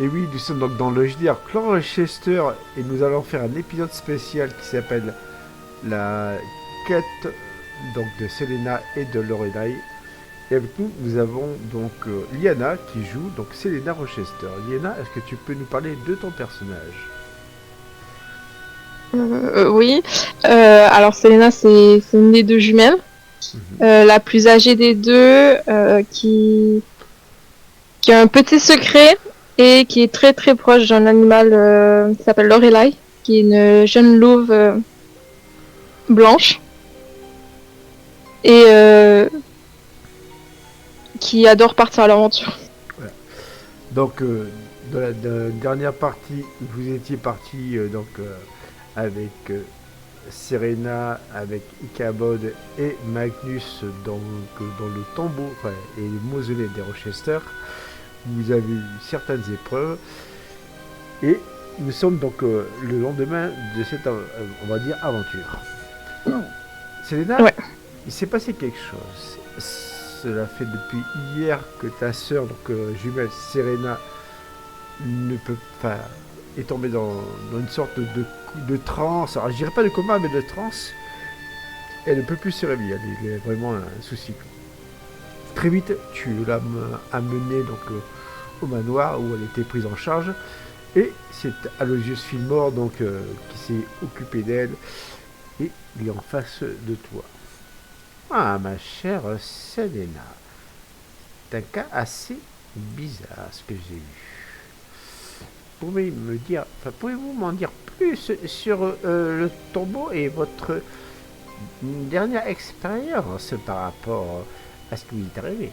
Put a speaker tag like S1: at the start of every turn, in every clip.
S1: Et oui, nous sommes donc dans le JDR Clan Rochester et nous allons faire un épisode spécial qui s'appelle la quête donc de Selena et de Lorelai. Et avec nous, nous avons donc Liana qui joue donc Selena Rochester. Liana, est-ce que tu peux nous parler de ton personnage?
S2: Oui. Alors Selena, c'est une des deux jumelles,
S1: Mhm.
S2: la plus âgée des deux, qui a un petit secret et qui est très très proche d'un animal qui s'appelle Lorelai, qui est une jeune louve blanche et qui adore partir à l'aventure.
S1: Voilà. Donc, de la dernière partie, vous étiez parti avec Serena, avec Ichabod et Magnus dans le tombeau et le mausolée des Rochester. Vous avez eu certaines épreuves et nous sommes donc le lendemain de cette, on va dire, aventure. Selena,
S2: Ouais.
S1: il s'est passé quelque chose. Cela fait depuis hier que ta sœur, donc jumelle Serena, ne peut pas est tombée dans une sorte de transe. Alors je dirais pas de coma, mais de transe. Elle ne peut plus se réveiller. Elle est vraiment un souci. Très vite, tu l'as amenée donc au manoir où elle était prise en charge. Et c'est Aloysius Fillmore donc qui s'est occupé d'elle et il est en face de toi. Ah, ma chère Selena, c'est un cas assez bizarre ce que j'ai eu. Pouvez-vous m'en dire plus sur le tombeau et votre dernière expérience par rapport à ce qui vous est arrivé?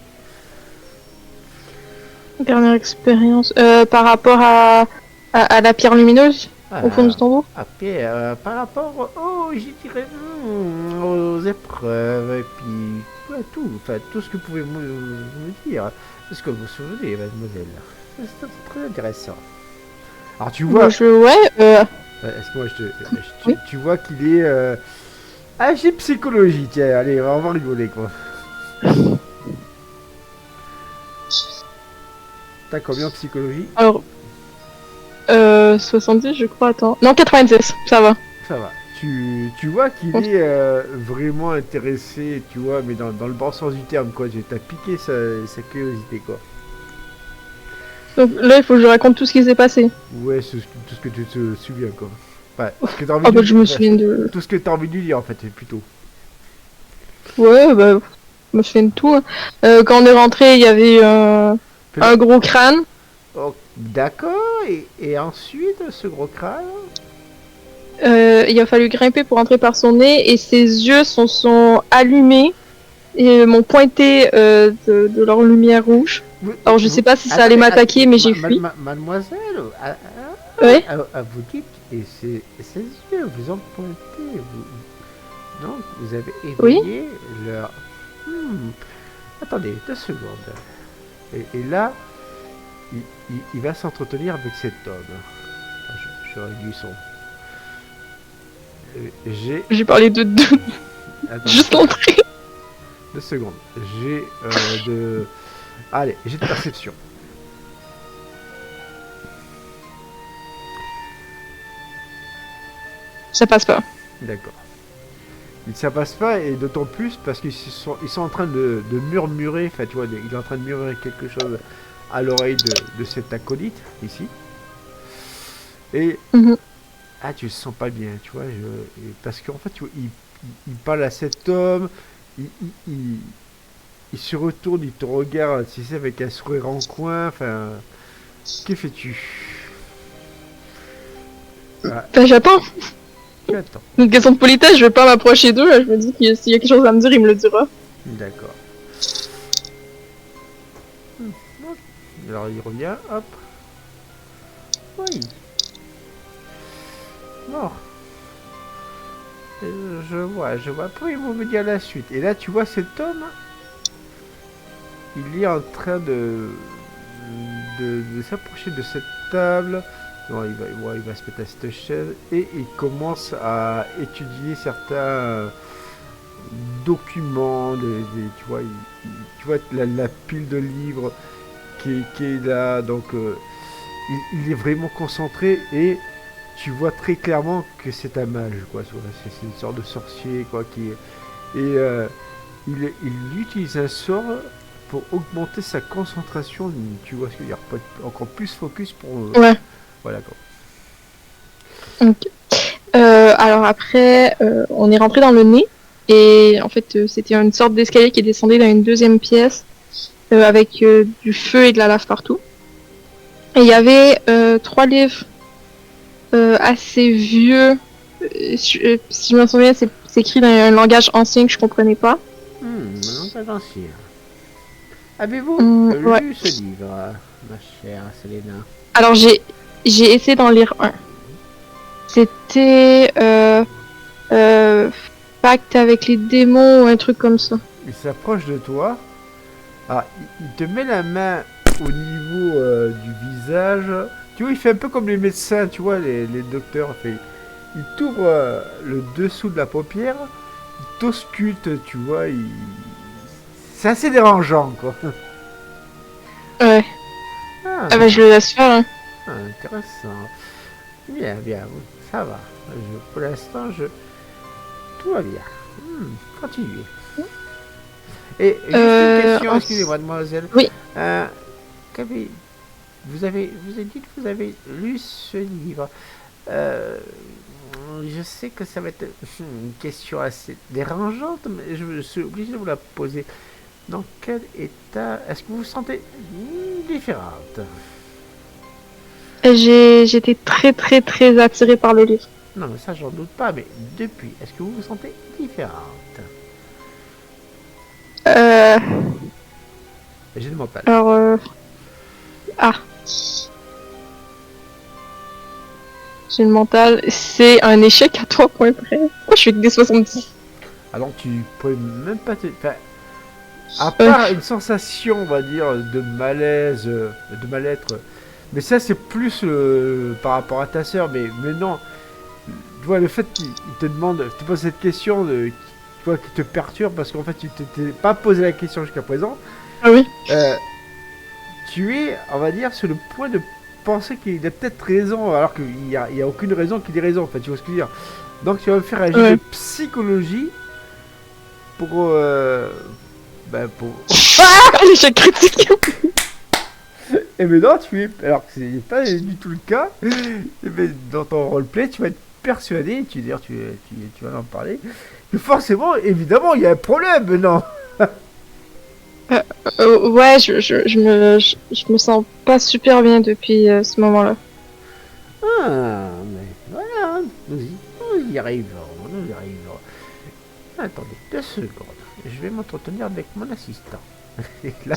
S2: Dernière expérience par rapport à la pierre lumineuse au fond du
S1: Ah,
S2: tombeau.
S1: Pierre, par rapport j'y dirais, aux épreuves, et puis tout ce que vous pouvez me dire, de ce que vous vous souvenez, mademoiselle. C'est très intéressant. Alors tu
S2: Bah,
S1: vois,
S2: ouais.
S1: excuse-moi,
S2: Oui.
S1: tu vois qu'il est agi psychologie, tiens, allez, on va rigoler quoi. T'as combien en psychologie?
S2: Alors 70, je crois. Attends. Non, 96. Ça va.
S1: Ça va. Tu vois qu'il est vraiment intéressé, tu vois, mais dans le bon sens du terme, quoi. T'as piqué sa curiosité, quoi.
S2: Donc là, il faut que je raconte tout ce qui s'est passé.
S1: Ouais, tout ce que tu te souviens, quoi. Enfin, ce que t'as envie
S2: Ah
S1: de
S2: bah
S1: lui
S2: je
S1: dire,
S2: me
S1: enfin,
S2: souviens de...
S1: tout ce que t'as envie de lui dire, en fait, plutôt.
S2: Ouais, bah je me souviens de tout, hein. Quand on est rentré, il y avait un gros crâne.
S1: Oh, d'accord, et ensuite, ce gros crâne.
S2: Il a fallu grimper pour entrer par son nez et ses yeux sont allumés et m'ont pointé de leur lumière rouge. Alors je sais pas si ça allait
S1: Attendez,
S2: m'attaquer, mais j'ai fui.
S1: mademoiselle,
S2: Ouais.
S1: vous dites, et ses yeux vous ont pointé, donc vous avez
S2: Oui.
S1: éveillé leur... Hmm, attendez, 2 secondes. Et là, il va s'entretenir avec cet homme. Je réduis son... J'ai...
S2: J'ai parlé de
S1: Attendez,
S2: juste l'entrée.
S1: 2 secondes. J'ai de... Allez, j'ai de perception.
S2: Ça passe pas.
S1: D'accord. Ça passe pas, et d'autant plus parce ils sont en train de murmurer, enfin tu vois, il est en train de murmurer quelque chose à l'oreille de cet acolyte, ici. Et,
S2: Mhm.
S1: ah, tu le sens pas bien, tu vois, parce qu'en fait, tu vois, il parle à cet homme, il, il, il- il se retourne, il te regarde, tu sais, avec un sourire en coin, enfin, que fais-tu? Ah,
S2: Enfin, j'attends.
S1: tu attends.
S2: Une question de politesse, je vais pas m'approcher d'eux. Je me dis que s'il y a quelque chose à me dire, il me le dira.
S1: D'accord. Alors il revient, hop. Oui. Bon. Je vois. Pouvez-vous me dire la suite? Et là, tu vois cet homme, il est en train de s'approcher de cette table. Non, il va se mettre à cette chaise et il commence à étudier certains documents. Tu vois, tu vois la pile de livres qui est là. Donc, il est vraiment concentré et tu vois très clairement que c'est un mage, quoi. C'est une sorte de sorcier, quoi, qui est... Et il utilise un sort pour augmenter sa concentration, tu vois ce que je veux dire, pour être encore plus focus pour...
S2: Ouais.
S1: Voilà, quoi.
S2: Ok. Alors après, on est rentré dans le nez. Et en fait, c'était une sorte d'escalier qui descendait dans une deuxième pièce avec du feu et de la lave partout. Et il y avait 3 livres assez vieux. Si je me souviens, c'est écrit dans un langage ancien que je comprenais pas.
S1: Langage ancien. Avez-vous
S2: Ouais.
S1: lu ce livre, ma chère Selena?
S2: Alors j'ai essayé d'en lire un. C'était Pacte avec les démons ou un truc comme ça.
S1: Il s'approche de toi. Ah, il te met la main au niveau du visage. Tu vois, il fait un peu comme les médecins, tu vois, les docteurs. Il t'ouvre le dessous de la paupière, il t'ausculte, tu vois. C'est assez dérangeant, quoi.
S2: Ouais.
S1: Ah,
S2: Ah bah je le laisse faire. Hein.
S1: intéressant. Bien, bien, ça va. Pour l'instant, tout va bien. Continuez. Et juste une question, excusez-moi, mademoiselle.
S2: Oui.
S1: Vous avez dit que vous avez lu ce livre. Je sais que ça va être une question assez dérangeante, mais je suis obligé de vous la poser. Dans quel état est-ce que vous vous sentez différente?
S2: J'étais très très très attirée par le livre.
S1: Non, mais ça, j'en doute pas, mais depuis, est-ce que vous vous sentez différente? J'ai le mental.
S2: Alors ah. J'ai le mental, c'est un échec à 3 points près. Moi je suis que des 70.
S1: Alors tu pourrais même pas te... Enfin, à part une sensation, on va dire, de malaise, de mal-être, mais ça c'est plus par rapport à ta sœur, mais non, tu vois, le fait qu'il te demande, tu poses cette question, tu vois, qui te perturbe, parce qu'en fait tu t'étais pas posé la question jusqu'à présent,
S2: Ah oui.
S1: tu es, on va dire, sur le point de penser qu'il a peut-être raison, alors qu'il n'y a aucune raison qu'il ait raison, en fait, tu vois ce que je veux dire. Donc tu vas me faire agir de psychologie pour... pour...
S2: L'échec critique.
S1: Et maintenant tu es... Alors que c'est pas du tout le cas, mais dans ton roleplay, tu vas être persuadé, tu vas en parler, que forcément, évidemment, il y a un problème maintenant.
S2: Ouais, je me sens pas super bien depuis ce moment-là.
S1: Ah, mais voilà, nous y arrivons. Attendez 2 secondes, je vais m'entretenir avec mon assistant. Et là,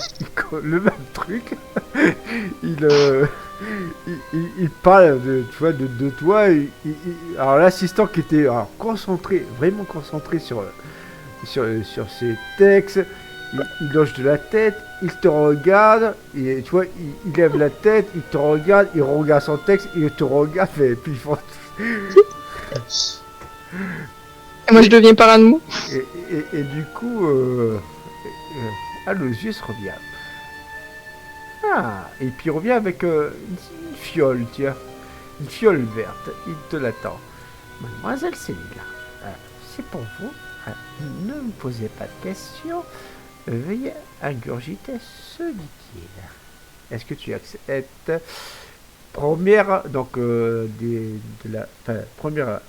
S1: le même truc, il parle tu vois, de toi. Alors l'assistant qui était concentré, vraiment concentré sur ses textes, il hoche de la tête, il te regarde, et tu vois, il lève la tête, il te regarde, il regarde son texte, il te regarde, et puis ils font...
S2: Et moi je deviens parano.
S1: Et du coup, Aloysius revient. Ah, et puis il revient avec une fiole, tiens. Une fiole verte, il te l'attend. Mademoiselle Céline, c'est pour vous. Ne me posez pas de questions. Veuillez ingurgiter ce liquide. Est-ce que tu acceptes? Première, donc, première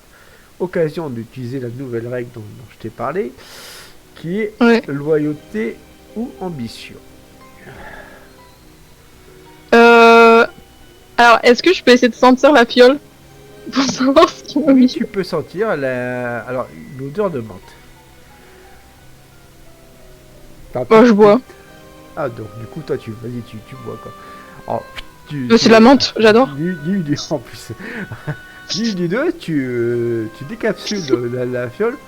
S1: occasion d'utiliser la nouvelle règle dont je t'ai parlé, qui est loyauté ou ambition.
S2: Alors, est-ce que je peux essayer de sentir la fiole pour savoir ce qu'il m'a mis?
S1: Tu peux sentir l'odeur de menthe.
S2: Moi, je bois.
S1: Ah, donc du coup, toi, tu bois, quoi. Alors,
S2: c'est la menthe, j'adore.
S1: En plus. Du 2, tu décapsules la fiole.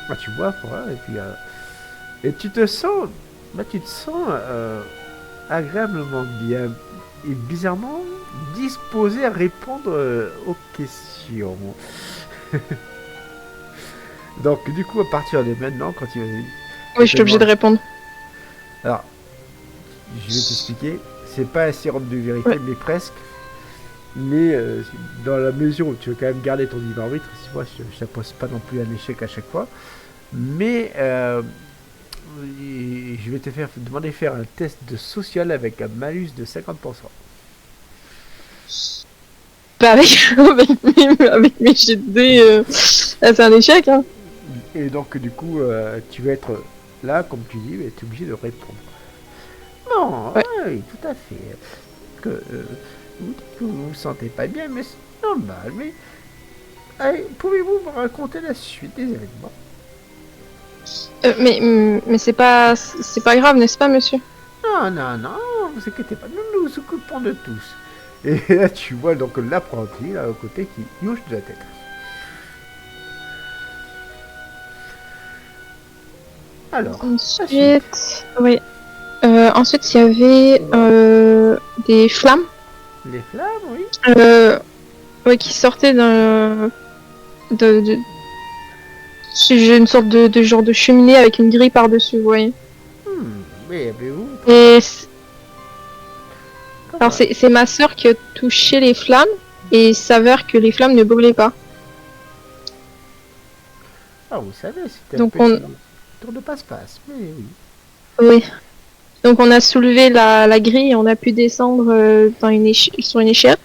S1: Ah, tu bois, voilà, et puis... et tu te sens agréablement bien et bizarrement disposé à répondre aux questions. Donc du coup, à partir de maintenant, quand il va...
S2: Oui, je suis obligé de répondre.
S1: Alors, je vais t'expliquer. c'est pas un sérum de vérité,
S2: Ouais.
S1: mais presque. Mais dans la mesure où tu veux quand même garder ton libre arbitre, si moi je t'impose pas non plus un échec à chaque fois, mais je vais te faire demander de faire un test de social avec un malus de 50%.
S2: Pas avec mes jets de dés, c'est un échec, hein.
S1: Et donc du coup, tu vas être là, comme tu dis, mais tu es obligé de répondre. Non,
S2: Ouais.
S1: oui, tout à fait. Que vous dites que vous vous sentez pas bien, mais c'est normal. Mais allez, pouvez-vous me raconter la suite des événements?
S2: Mais c'est pas grave, n'est-ce pas, monsieur?
S1: Non, non, non, vous inquiétez pas, nous nous occupons de tous. Et là, tu vois donc l'apprenti, là, à côté, qui hoche de la tête. Alors, la suite.
S2: Ensuite, oui. Ensuite, il y avait des flammes
S1: Les flammes, oui.
S2: ouais, qui sortaient de j'ai une sorte de genre de cheminée avec une grille par-dessus, vous voyez.
S1: Mais avez-vous...
S2: Et alors,
S1: Comment?
S2: c'est ma sœur qui a touché les flammes et il s'avère que les flammes ne brûlaient pas.
S1: Ah, vous savez, c'était un
S2: Donc,
S1: petit tour de passe-passe, mais oui.
S2: oui. Donc, on a soulevé la grille et on a pu descendre sur une échelle.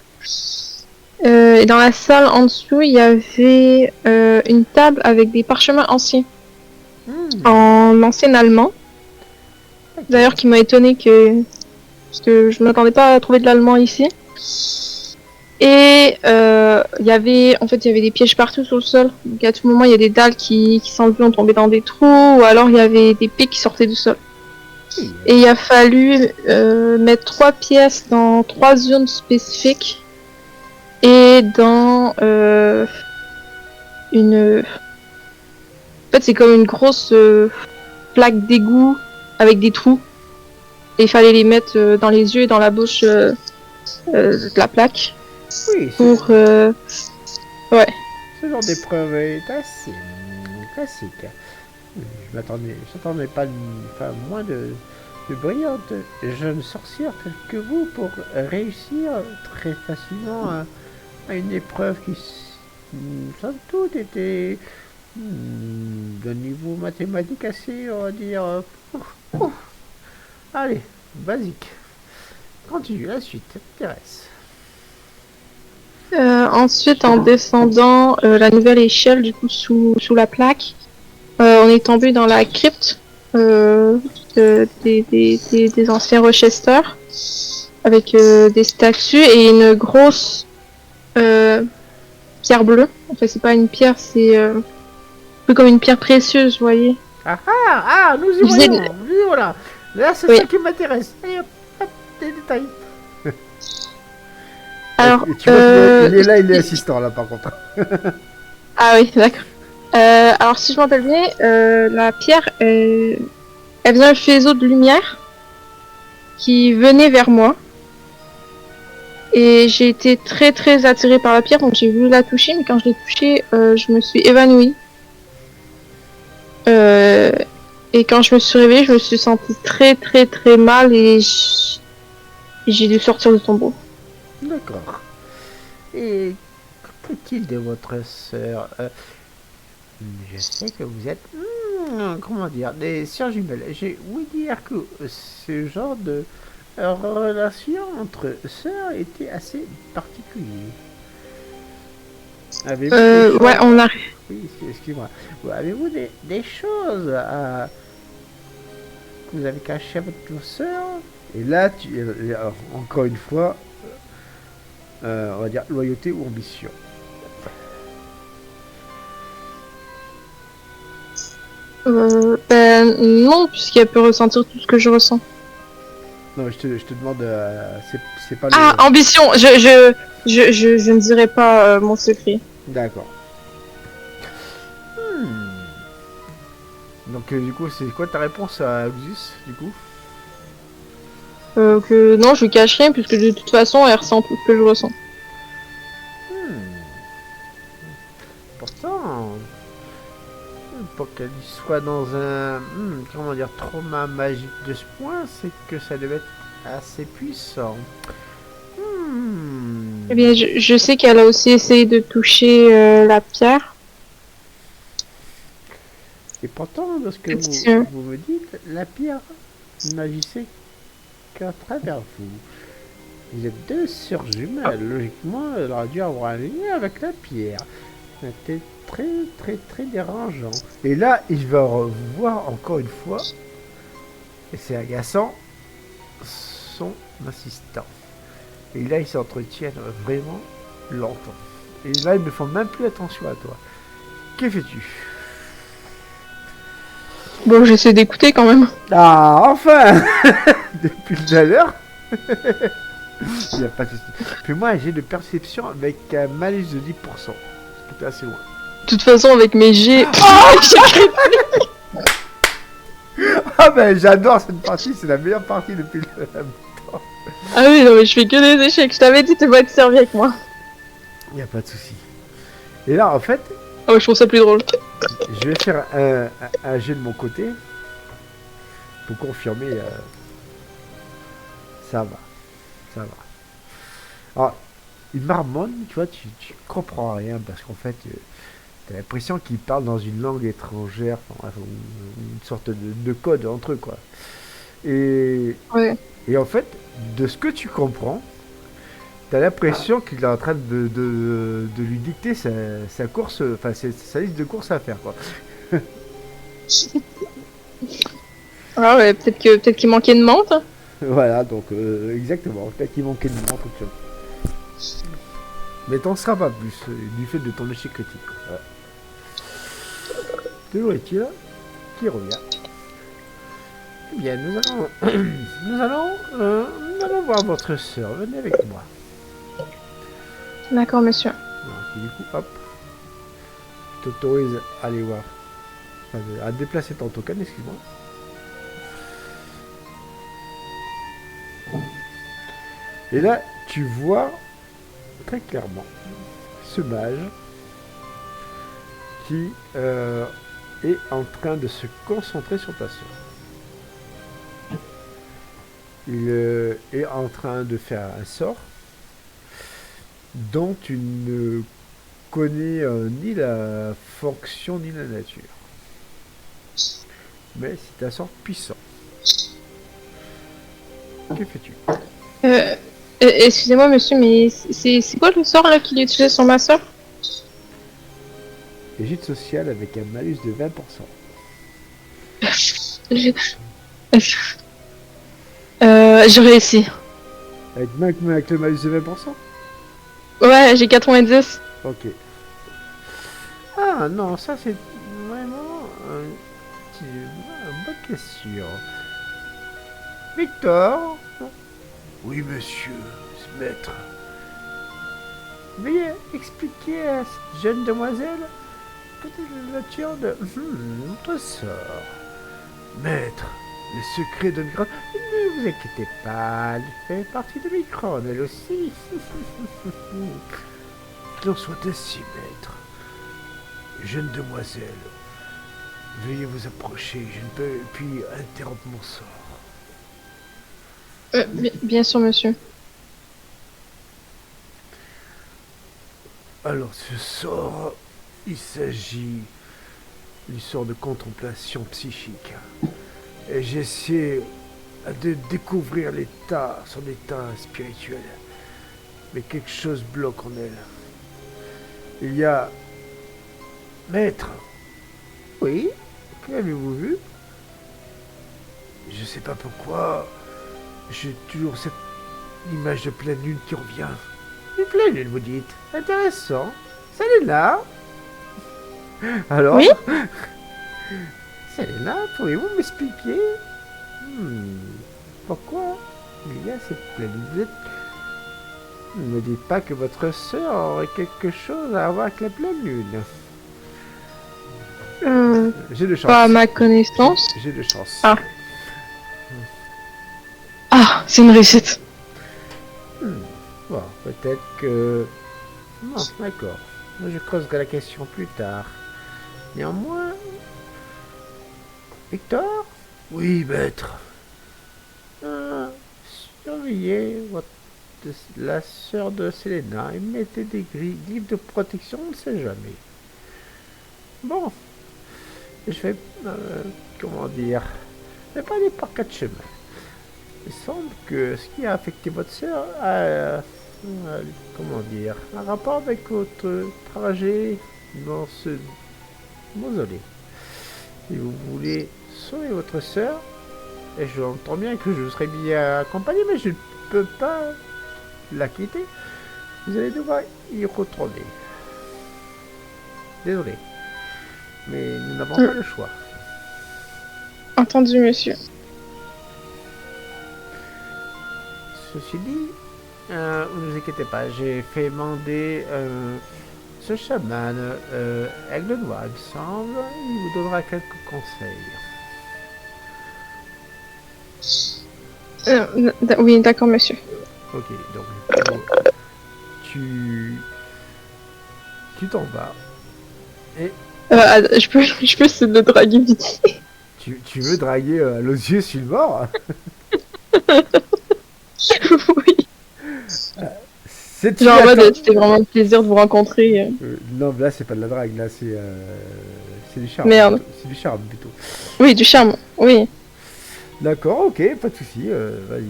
S2: Et dans la salle en dessous, il y avait une table avec des parchemins anciens, en ancien allemand. D'ailleurs, qui m'a étonné parce que je m'attendais pas à trouver de l'allemand ici. Et il y avait des pièges partout sur le sol. Donc à tout moment, il y a des dalles qui sans ont tombé dans des trous, ou alors il y avait des pics qui sortaient du sol.
S1: Oui,
S2: Et il a fallu mettre 3 pièces dans 3 zones spécifiques et dans une. En fait, c'est comme une grosse plaque d'égout avec des trous. Et il fallait les mettre dans les yeux et dans la bouche de la plaque.
S1: oui,
S2: Pour. Ouais.
S1: ce genre d'épreuve est assez classique. Je m'attendais pas enfin, moins de brillantes jeunes sorcières telles que vous pour réussir très facilement à une épreuve qui, sans doute, était d'un niveau mathématique assez, on va dire, ouf. Allez, basique. Continue, la suite, ça m'intéresse.
S2: Ensuite, en descendant la nouvelle échelle, du coup, sous la plaque, on est tombé dans la crypte des anciens Rochester, avec des statues et une grosse pierre bleue. En fait, c'est pas une pierre, c'est un peu comme une pierre précieuse, vous voyez.
S1: Nous y voyons, nous y voilà. Là, c'est ça qui m'intéresse. Allez, hop, des détails.
S2: Alors,
S1: tu vois, il est là, il est assistant là par contre.
S2: Ah oui, d'accord. Alors, si je m'appelle bien, la pierre, elle faisait un faisceau de lumière qui venait vers moi. Et j'ai été très très attirée par la pierre, donc j'ai voulu la toucher, mais quand je l'ai touchée, je me suis évanouie. Et quand je me suis réveillée, je me suis sentie très très très mal et j'ai dû sortir du tombeau.
S1: D'accord. Et qu'est-il de votre sœur? Je sais que vous êtes, comment dire, des sœurs jumelles. J'ai ouï dire que ce genre de relation entre sœurs était assez particulier. Avez-vous des choses...
S2: Ouais, on a.
S1: Oui, excuse-moi. Avez-vous des choses que vous avez cachées à votre sœur? Et là, alors, encore une fois, on va dire loyauté ou ambition.
S2: Ben non, puisqu'elle peut ressentir tout ce que je ressens.
S1: Non, je te demande, c'est pas le...
S2: Ah, ambition. Je ne dirai pas mon secret.
S1: D'accord. Donc du coup, c'est quoi ta réponse à Lucius, du coup?
S2: Que non, je lui cache rien, puisque de toute façon, elle ressent tout ce que je ressens.
S1: Pourtant, pour qu'elle soit dans un, comment dire, trauma magique de ce point, c'est que ça devait être assez puissant. Hmm.
S2: Eh bien, je sais qu'elle a aussi essayé de toucher la pierre.
S1: Et pourtant, de ce que
S2: Est-ce que-
S1: vous me dites, la pierre n'agissait qu'à travers vous. Vous êtes deux sœurs jumelles. Logiquement, elle aurait dû avoir un lien avec la pierre. C'était très, très, très dérangeant. Et là, il va revoir encore une fois, et c'est agaçant, son assistant. Et là, ils s'entretiennent vraiment longtemps. Et là, ils ne font même plus attention à toi. Que fais-tu?
S2: Bon, j'essaie d'écouter quand même.
S1: Ah, enfin. Depuis tout à l'heure. Il n'y a pas de souci. Fais-moi un jet de perception avec un malus de 10%. Ce qui est assez loin.
S2: De toute façon, avec mes G... Oh, j'ai crié.
S1: Ah ben j'adore cette partie, c'est la meilleure partie depuis le temps.
S2: Ah oui, non, mais je fais que des échecs. Je t'avais dit, tu vas être servi avec moi.
S1: Il n'y a pas de souci. Et là en fait,
S2: Ah ouais, je trouve ça plus drôle.
S1: je vais faire un jet de mon côté pour confirmer. Ça va, ça va. Alors, il marmonne, tu vois, tu comprends rien parce qu'en fait, t'as l'impression qu'il parle dans une langue étrangère, enfin, une sorte de code entre eux, quoi. Et,
S2: Ouais.
S1: et en fait, de ce que tu comprends, t'as l'impression qu'il est en train de lui dicter sa course, enfin sa liste de courses à faire, quoi.
S2: Ah ouais, peut-être qu'il manquait de menthe.
S1: Voilà, donc exactement, peut-être qu'il manquait de nom, quelque chose. Mais t'en seras pas plus, du fait de ton échec critique. Voilà. Toujours est-il qui revient. Eh bien, nous allons voir votre sœur. Venez avec moi.
S2: D'accord, monsieur.
S1: Alors, et du coup, hop, je t'autorise à aller voir, enfin, à déplacer ton token, excuse-moi. Et là, tu vois très clairement ce mage qui est en train de se concentrer sur ta sœur. Il est en train de faire un sort dont tu ne connais ni la fonction ni la nature. Mais c'est un sort puissant. Que fais-tu?
S2: Excusez-moi, monsieur, mais c'est quoi le sort là qu'il utilisait sur ma soeur?
S1: Égide social avec un malus de 20%.
S2: Je réussis.
S1: Avec le malus de 20%.
S2: Ouais, j'ai 90.
S1: Ok. Ah non, ça c'est vraiment une bonne question. Victor? Oui, monsieur, maître. Veuillez expliquer à cette jeune demoiselle peut-être la nature de notre sort. Maître, le secret de Micron. Ne vous inquiétez pas, elle fait partie de Micron, elle aussi. Qu'il en soit ainsi, maître. Jeune demoiselle, veuillez vous approcher, je ne peux puis interrompre mon sort.
S2: Bien sûr, monsieur.
S1: Alors, ce sort, il s'agit d'une sorte de contemplation psychique. Et j'essaie de découvrir son état spirituel. Mais quelque chose bloque en elle. Il y a... Maître. Oui, qu'avez-vous vu? Je sais pas pourquoi, j'ai toujours cette image de pleine lune qui revient. Une pleine lune, vous dites? Intéressant. Selena? Alors?
S2: Oui?
S1: Selena, pourriez-vous m'expliquer pourquoi il y a cette pleine lune? Ne me dites pas que votre sœur aurait quelque chose à voir avec la pleine lune. J'ai de chance.
S2: Pas à ma connaissance.
S1: J'ai de chance.
S2: Ah. Ah, c'est une réussite.
S1: Bon, peut-être que... Non, d'accord. Moi, je creuserai la question plus tard. Néanmoins... Victor? Oui, maître. surveillez la sœur de Selena et mettez des griffes de protection, on ne sait jamais. Bon, je vais, comment dire, je vais pas aller par quatre chemins. Il semble que ce qui a affecté votre sœur a, comment dire, un rapport avec votre trajet dans ce mausolée. Si vous voulez sauver votre sœur, et j'entends bien que je serai bien accompagné, mais je ne peux pas la quitter, vous allez devoir y retourner. Désolé, mais nous n'avons pas le choix.
S2: Entendu, monsieur.
S1: Ceci dit, ne vous inquiétez pas, j'ai fait demander ce chaman, Aigle Noir, il me semble, il vous donnera quelques conseils.
S2: Oui, d'accord, monsieur.
S1: Ok, donc tu t'en vas et
S2: je peux essayer de le draguer vite.
S1: tu veux draguer l'osier sur le mort.
S2: Oui.
S1: C'est
S2: Genre en mode, c'était vraiment un plaisir de vous rencontrer.
S1: non, là c'est pas de la drague, là c'est du charme.
S2: Merde.
S1: C'est du charme plutôt.
S2: Oui, du charme, oui.
S1: D'accord, ok, pas de soucis, vas-y.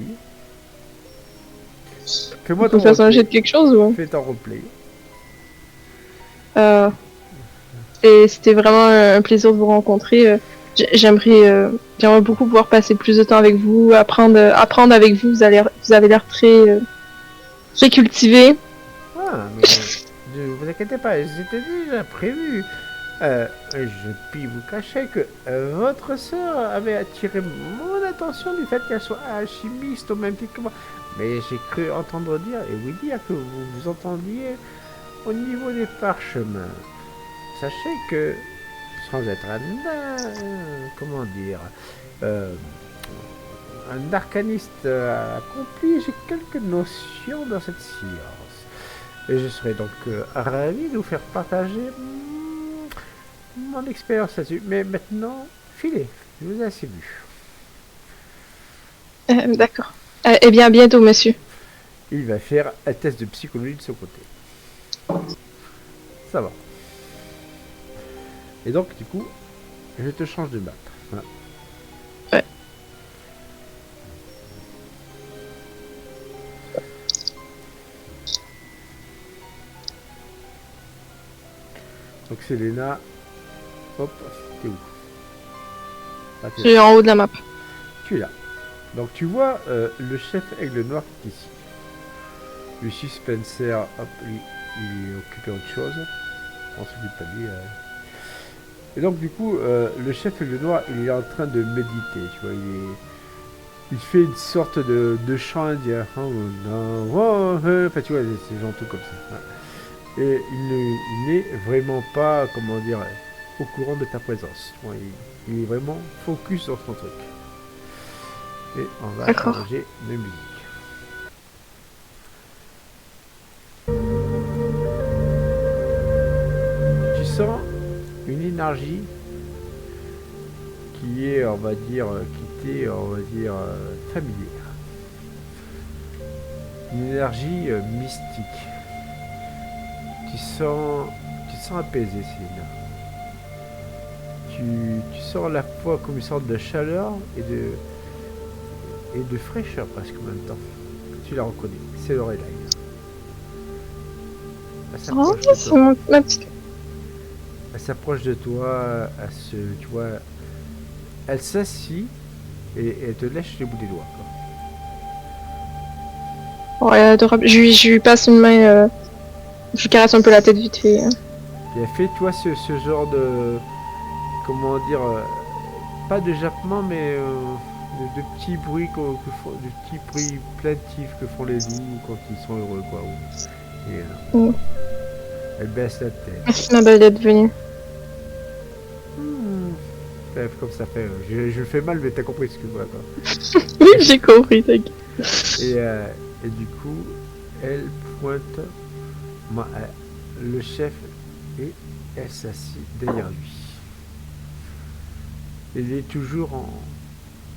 S1: Fais-moi
S2: Faut
S1: ton
S2: faire un
S1: roleplay.
S2: jet de quelque chose ou...
S1: Fais ton roleplay.
S2: C'était vraiment un plaisir de vous rencontrer. J'aimerais beaucoup pouvoir passer plus de temps avec vous, apprendre avec vous. Vous avez l'air très cultivé.
S1: Ah, mais ne vous inquiétez pas, c'était déjà prévu. Je puis vous cacher que votre sœur avait attiré mon attention du fait qu'elle soit alchimiste au même titre que moi. Mais j'ai cru entendre dire, et oui dire, que vous vous entendiez au niveau des parchemins. Sachez que, sans être comment dire, un arcaniste accompli, j'ai quelques notions dans cette science. Et je serais donc ravi de vous faire partager mon expérience là-dessus. Mais maintenant, filez, je vous ai assez vu.
S2: D'accord. Eh bien, à bientôt, monsieur.
S1: Il va faire un test de psychologie de son côté. Ça va. Et donc, du coup, je te change de map. Voilà.
S2: Ouais.
S1: Donc, Selena, hop, t'es où? Ah,
S2: Je suis en haut de la map.
S1: tu es là. Donc, tu vois le chef Aigle Noir qui est ici. Lucius Spencer, hop, lui, il est occupé à autre chose. On s'occupe pas de lui. Et donc, du coup, le chef Aigle Noir, il est en train de méditer, tu vois, il fait une sorte de chant indien. Enfin, tu vois, c'est genre tout comme ça. Et il n'est vraiment pas, comment dire, au courant de ta présence. Bon, il est vraiment focus sur son truc. Et on va changer de musique. Tu sens une énergie qui est, on va dire, familière. Une énergie mystique. Tu te sens apaisé, Céline. Tu sens à la fois comme une sorte de chaleur et de fraîcheur presque en même temps. Tu la reconnais, c'est Lorelai.
S2: Oh, c'est ma petite...
S1: Elle s'approche de toi, tu vois, elle s'assit et elle te lèche les bouts des doigts.
S2: Quoi. Ouais, adorable. Je lui passe une main, je lui caresse un peu la tête vite fait.
S1: Et elle fait, tu vois, ce genre de, comment dire, pas de jappement, mais de petits bruits de petits bruits plaintifs que font les loups quand ils sont heureux, quoi. Et, elle baisse la tête.
S2: Merci ma belle d'être venue.
S1: Comme ça fait, je le fais mal, mais t'as compris ce que je vois, quoi.
S2: Oui, j'ai compris, t'inquiète.
S1: Et du coup, elle pointe le chef et elle s'assied derrière lui. Il est toujours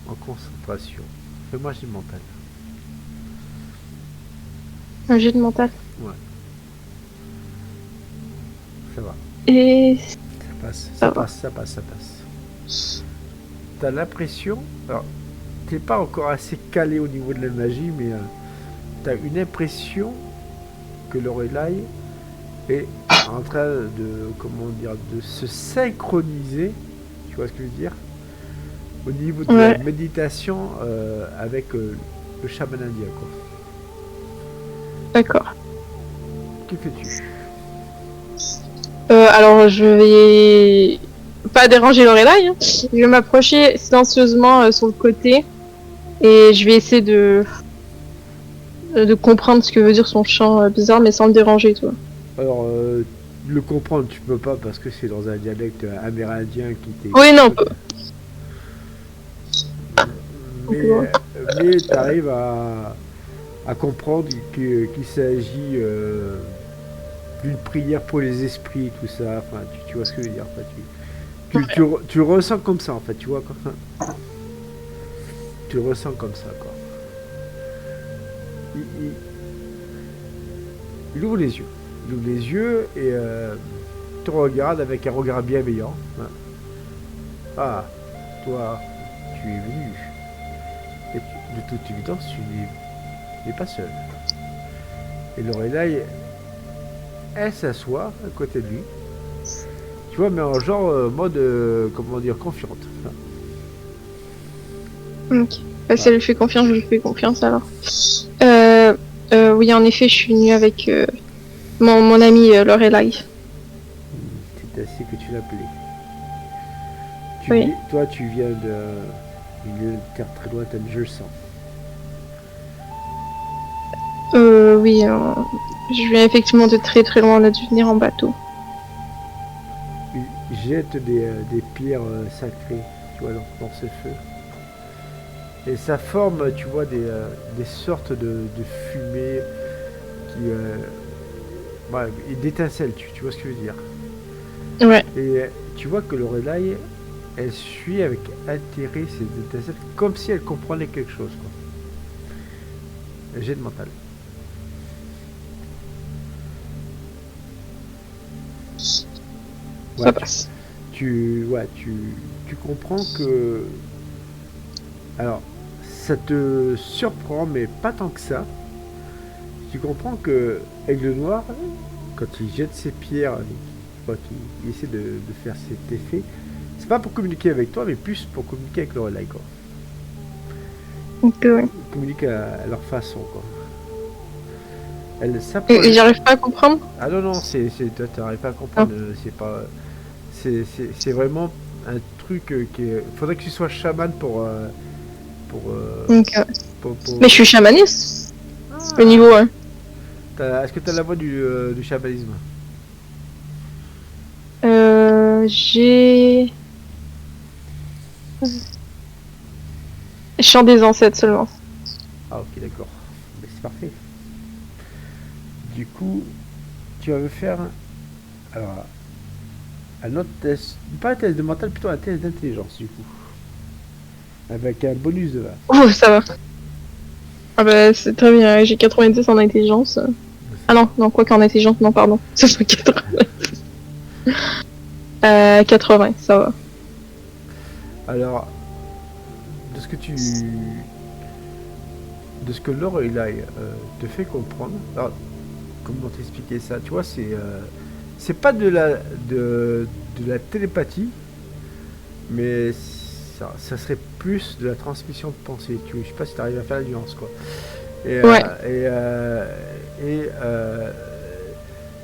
S1: en concentration. Fais-moi j'ai mental.
S2: Un jet de mental.
S1: Ouais, ça va.
S2: Et
S1: Ça passe,
S2: ça
S1: ça
S2: va.
S1: passe, ça passe, ça passe. T'as l'impression, alors t'es pas encore assez calé au niveau de la magie, mais t'as une impression que Lorelai est en train de, comment dire, de se synchroniser, tu vois ce que je veux dire, au niveau de la
S2: Ouais,
S1: méditation avec le chaman indien, quoi.
S2: d'accord.
S1: Que fais-tu?
S2: Alors je vais pas déranger Lorelai, hein. Je vais m'approcher silencieusement sur le côté et je vais essayer de comprendre ce que veut dire son chant bizarre, mais sans le déranger, tu vois.
S1: Alors, le comprendre, tu peux pas parce que c'est dans un dialecte amérindien qui t'est
S2: Oui, non,
S1: complètement.
S2: on peut voir.
S1: Mais tu arrives à comprendre qu'il s'agit d'une prière pour les esprits, tout ça. Enfin, tu vois ce que je veux dire. Enfin, tu le ressens comme ça, en fait, tu vois. Tu le ressens comme ça, quoi. Il, il- il ouvre les yeux. Il ouvre les yeux et te regarde avec un regard bienveillant. Hein. Ah, toi, tu es venu. Et de toute évidence, tu n'es pas seul. Et Lorelai, elle s'assoit à côté de lui. Tu vois, mais en genre mode, comment dire, confiante.
S2: Ok. Bah, si
S1: Voilà.
S2: elle lui fait confiance, je lui fais confiance alors. Euh, oui, en effet, je suis venue avec mon ami Lorelai.
S1: C'est ainsi que tu l'appelais.
S2: Oui.
S1: Toi, tu viens d'une terre très lointaine, je le sens.
S2: Oui, je viens effectivement de très très loin, on a dû venir en bateau.
S1: Il jette des pierres sacrées, tu vois, dans ce feu. Et ça forme, tu vois, des sortes de fumée qui, ouais, et d'étincelles, tu vois ce que je veux dire.
S2: Ouais,
S1: Et tu vois que Lorelai, elle suit avec intérêt ces étincelles, comme si elle comprenait quelque chose, quoi. Jet de mental.
S2: ça
S1: Ouais,
S2: passe.
S1: ouais, tu comprends que. Alors, ça te surprend, mais pas tant que ça. Tu comprends que Aigle Noir, quand il jette ses pierres, quand il essaie de faire cet effet, c'est pas pour communiquer avec toi, mais plus pour communiquer avec Lorelai, quoi.
S2: Donc, ouais.
S1: Ils communiquent à leur façon, quoi. Elle s'approche.
S2: Et j'arrive pas à comprendre.
S1: Ah non, non, toi, t'arrives pas à
S2: Ah,
S1: comprendre. C'est pas. C'est vraiment un truc qui est. Faudrait que tu sois chaman pour,
S2: donc,
S1: pour.
S2: mais je suis chamaniste, le
S1: Ah,
S2: niveau 1.
S1: est-ce que t'as la voix du chamanisme?
S2: J'ai... Chant des ancêtres seulement.
S1: Ah, ok, d'accord. Mais c'est parfait. Du coup, tu vas me faire alors, un autre test, pas un test de mental, plutôt un test d'intelligence, du coup. Avec un bonus de 20.
S2: Oh, ça va. Ah bah, c'est très bien, j'ai 90 en intelligence. Ah non, non, quoi qu'en intelligence, non, pardon. Ce sont 80. 80, ça va.
S1: Alors, de ce que tu. De ce que Lorelai te fait comprendre. Alors, comment t'expliquer ça? Tu vois, c'est pas de la télépathie, mais ça serait plus de la transmission de pensée. Je sais pas si tu arrives à faire la nuance, quoi. Et,
S2: Ouais,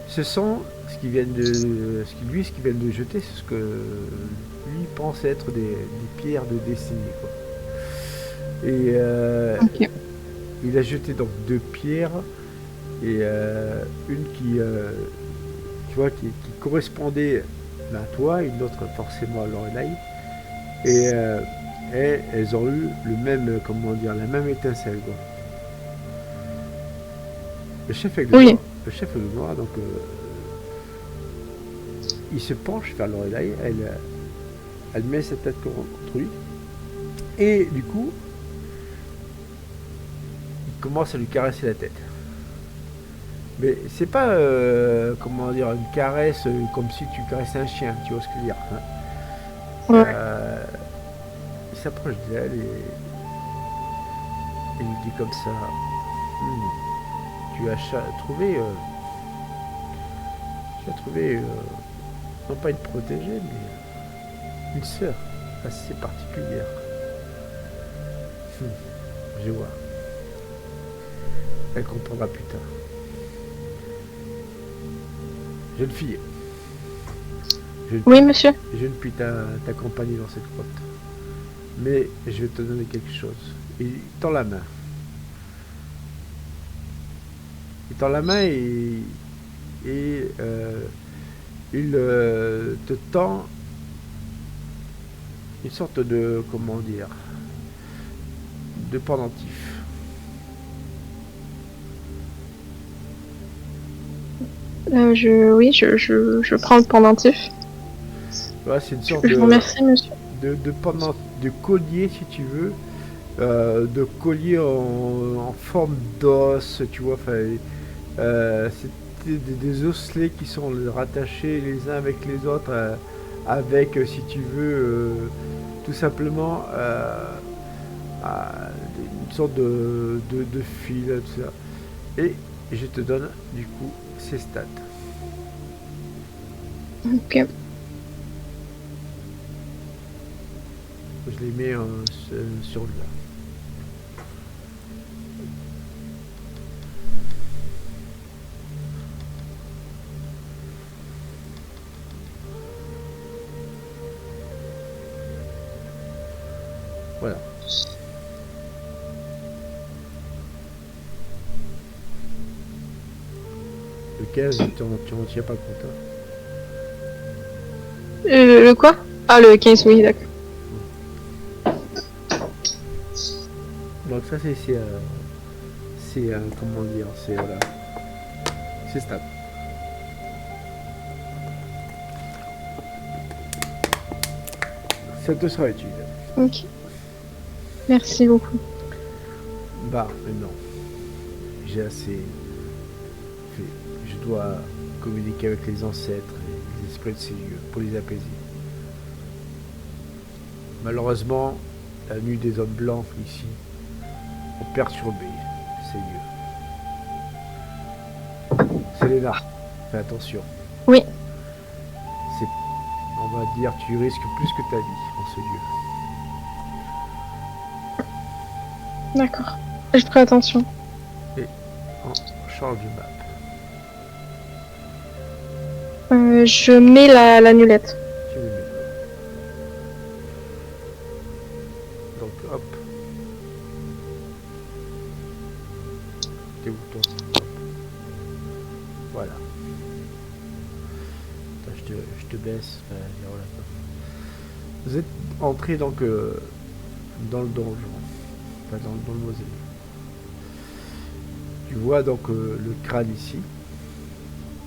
S1: ce sont ce qu'ils viennent de jeter, c'est ce que lui pense être des pierres de destinée, quoi. Et
S2: ok.
S1: il a jeté donc deux pierres et une qui, tu vois, qui correspondait à toi, une autre forcément à Lorelai. Et elles ont eu le même, comment dire, la même étincelle, quoi. Le chef avec
S2: Oui,
S1: le chef aigle noir, donc il se penche vers Lorelai, elle met sa tête contre lui, et du coup, il commence à lui caresser la tête. Mais c'est pas, comment dire, une caresse comme si tu caressais un chien, tu vois ce que je veux dire, hein.
S2: Ouais.
S1: Il s'approche d'elle et lui dit comme ça, hmm, tu as trouvé, non pas une protégée, mais une sœur assez particulière. Hmm, je vois. Elle comprendra plus tard. Jeune fille,
S2: Oui, monsieur.
S1: je ne puis t'accompagner dans cette grotte. Mais je vais te donner quelque chose. Il tend la main. Il tend la main et il te tend une sorte de, comment dire, de pendentif.
S2: Oui, je prends le pendentif.
S1: Voilà, c'est une sorte
S2: Je vous remercie, monsieur.
S1: de collier, si tu veux, de collier en forme d'os, tu vois. C'était des osselets qui sont rattachés les uns avec les autres, avec, si tu veux, tout simplement une sorte de fil, tout ça. Et je te donne du coup ces stats.
S2: Ok.
S1: Je les mets sur là. Voilà. Le 15, tu n'en tiens pas compte, hein.
S2: Le quoi? Ah, le 15, oui, d'accord.
S1: Donc ça comment dire, c'est voilà, c'est stable. Ça te sera utile.
S2: Ok. Merci beaucoup.
S1: Bah non, j'ai assez fait. Je dois communiquer avec les ancêtres et les esprits de ces lieux pour les apaiser. Malheureusement, la nuit des hommes blancs ici ont perturbé ces lieux. Selena, fais attention.
S2: Oui,
S1: C'est, on va dire, tu risques plus que ta vie en ce lieu.
S2: d'accord. Je ferai attention.
S1: Et on change de map.
S2: Je mets l'annulette.
S1: Tu me mets. Donc hop. T'es où toi? Hop. Voilà. Attends, je te baisse. Voilà. Vous êtes entré donc dans le donjon. Enfin dans le mausolée. Tu vois donc le crâne ici.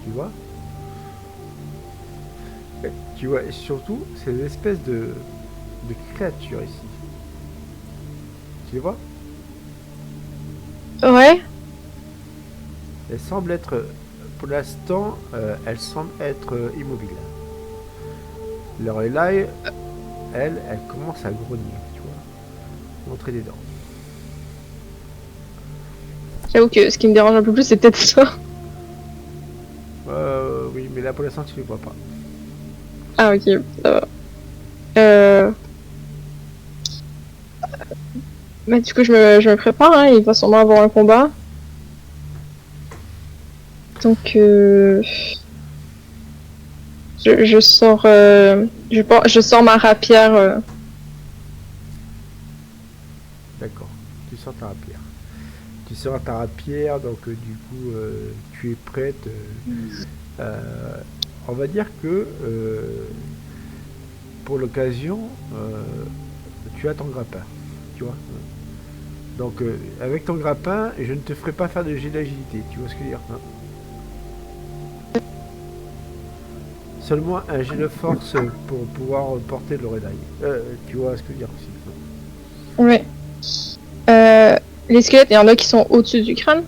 S1: Tu vois? Et tu vois et surtout ces espèces de créatures ici. Tu les vois?
S2: Ouais.
S1: Elles semblent être, pour l'instant, elles semblent être immobiles. Leur élaille, elle commence à grogner, tu vois, montrer des dents.
S2: J'avoue que ce qui me dérange un peu plus, c'est peut-être ça.
S1: Oui, mais là pour l'instant tu les vois pas.
S2: Ah, ok, ça va. Euh... Bah, du coup, je me prépare, hein, il va sûrement avoir un combat. Donc, je sors, je sors ma rapière.
S1: D'accord. Tu sors ta rapière. Tu sors ta rapière, donc du coup tu es prête. On va dire que pour l'occasion, tu as ton grappin, tu vois. Donc avec ton grappin, je ne te ferai pas faire de jet d'agilité, tu vois ce que je veux dire, hein. Seulement un jet de force pour pouvoir porter le rédail. Tu vois ce que je veux dire aussi, hein.
S2: Ouais. Les squelettes, il y en a qui sont au-dessus du crâne.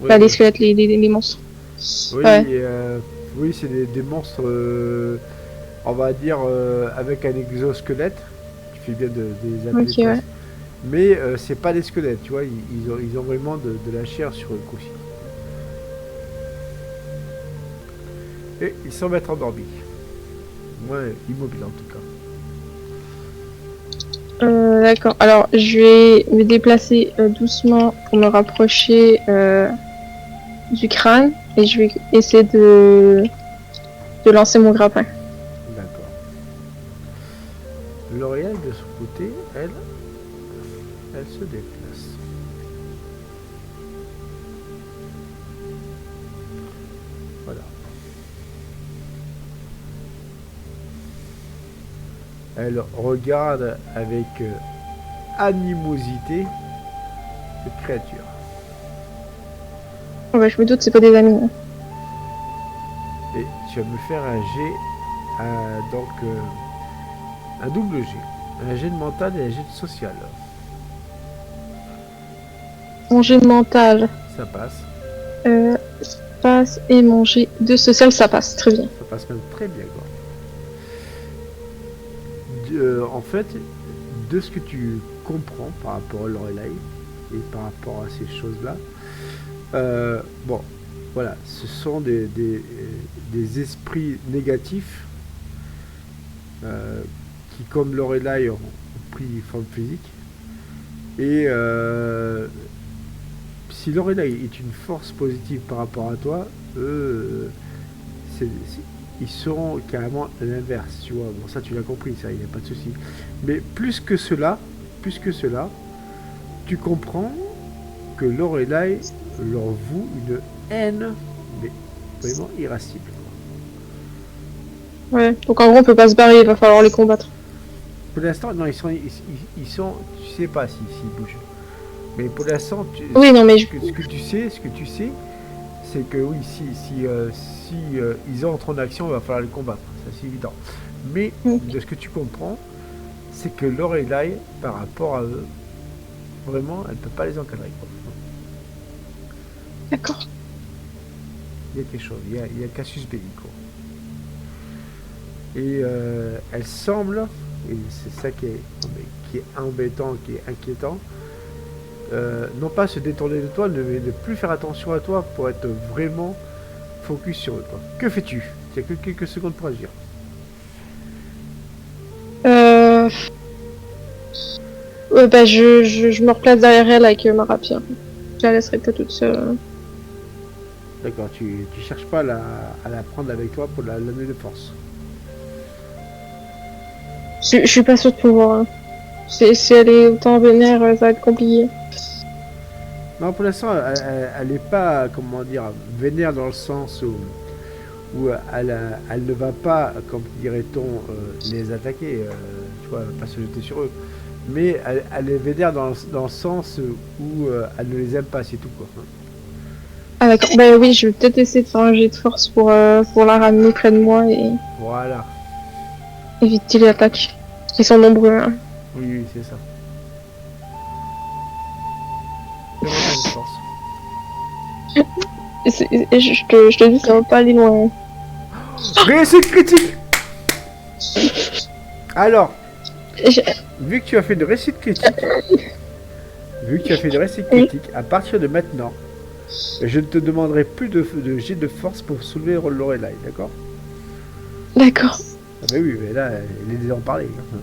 S1: Ouais,
S2: Bah, les
S1: ouais.
S2: squelettes, les monstres.
S1: Oui,
S2: Ouais,
S1: oui, c'est des monstres, on va dire, avec un exosquelette. Tu fais bien de les appeler
S2: ok, ouais.
S1: presque. Mais c'est pas des squelettes, tu vois, ils ont vraiment de la chair sur le coup. Et ils semblent être endormis. Ouais, immobile en tout cas.
S2: D'accord. Alors, je vais me déplacer doucement pour me rapprocher du crâne et je vais essayer de lancer mon grappin.
S1: D'accord. L'Oréal de son côté, elle se déplace. Voilà. Elle regarde avec animosité cette créature.
S2: Oh, bah, je me doute, c'est pas des amis, hein.
S1: Et tu vas me faire un jet, donc un double jet. Un jet de mental et un jet de social.
S2: Mon jet de mental
S1: Ça passe.
S2: ça passe et mon jet de social, ça passe. Très bien.
S1: Ça passe même très bien, quoi. En fait, de ce que tu comprends par rapport à Lorelai et par rapport à ces choses-là, bon, voilà, ce sont des esprits négatifs qui, comme Lorelai, ont pris forme physique. Et si Lorelai est une force positive par rapport à toi, eux, ils seront carrément l'inverse, tu vois. Bon, ça, tu l'as compris, ça, il n'y a pas de souci. Mais plus que cela, tu comprends que Lorelai leur voue une haine, mais vraiment irascible.
S2: Ouais. Donc en gros, on peut pas se barrer, il va falloir les combattre.
S1: Pour l'instant, non, ils sont, tu sais pas s'ils bougent. Mais pour l'instant,
S2: Oui, non, mais
S1: ce que tu sais, c'est que oui, si ils entrent en action, il va falloir les combattre, ça c'est évident. Mais de ce que tu comprends, c'est que Lorelai, par rapport à eux, vraiment, elle peut pas les encadrer, quoi.
S2: D'accord.
S1: Il y a quelque chose, il y a casus belli, quoi. Et elle semble, et c'est ça qui est embêtant, qui est inquiétant, non pas se détourner de toi, mais ne plus faire attention à toi pour être vraiment focus sur eux, quoi. Que fais-tu? Tu as que quelques secondes pour agir.
S2: Bah, je me replace derrière elle avec ma rapière. Je la laisserai pas toute seule.
S1: D'accord, tu cherches pas à la prendre avec toi pour l'amener de force.
S2: Je suis pas sûre de pouvoir, hein. Si elle est autant vénère, ça va être compliqué.
S1: Non, pour l'instant, elle est pas, comment dire, vénère dans le sens où elle ne va pas, comme dirait-on, les attaquer, tu vois, pas se jeter sur eux. Mais elle est vénère dans le sens où elle ne les aime pas, c'est tout, quoi.
S2: Ah d'accord, bah oui, je vais peut-être essayer de faire un jet de force pour la ramener près de moi et
S1: Voilà.
S2: éviter les attaques. Ils sont nombreux, hein.
S1: Oui, oui, c'est ça. Fais-moi un jet de force.
S2: Et je te dis, ça va pas aller loin.
S1: Réussite critique. Alors,
S2: Je-
S1: vu que tu as fait de réussite critique,
S2: Oui.
S1: à partir de maintenant, je ne te demanderai plus de jet de force pour soulever Lorelai, d'accord?
S2: D'accord.
S1: Ah bah oui, mais là, il est déjà en parler, hein.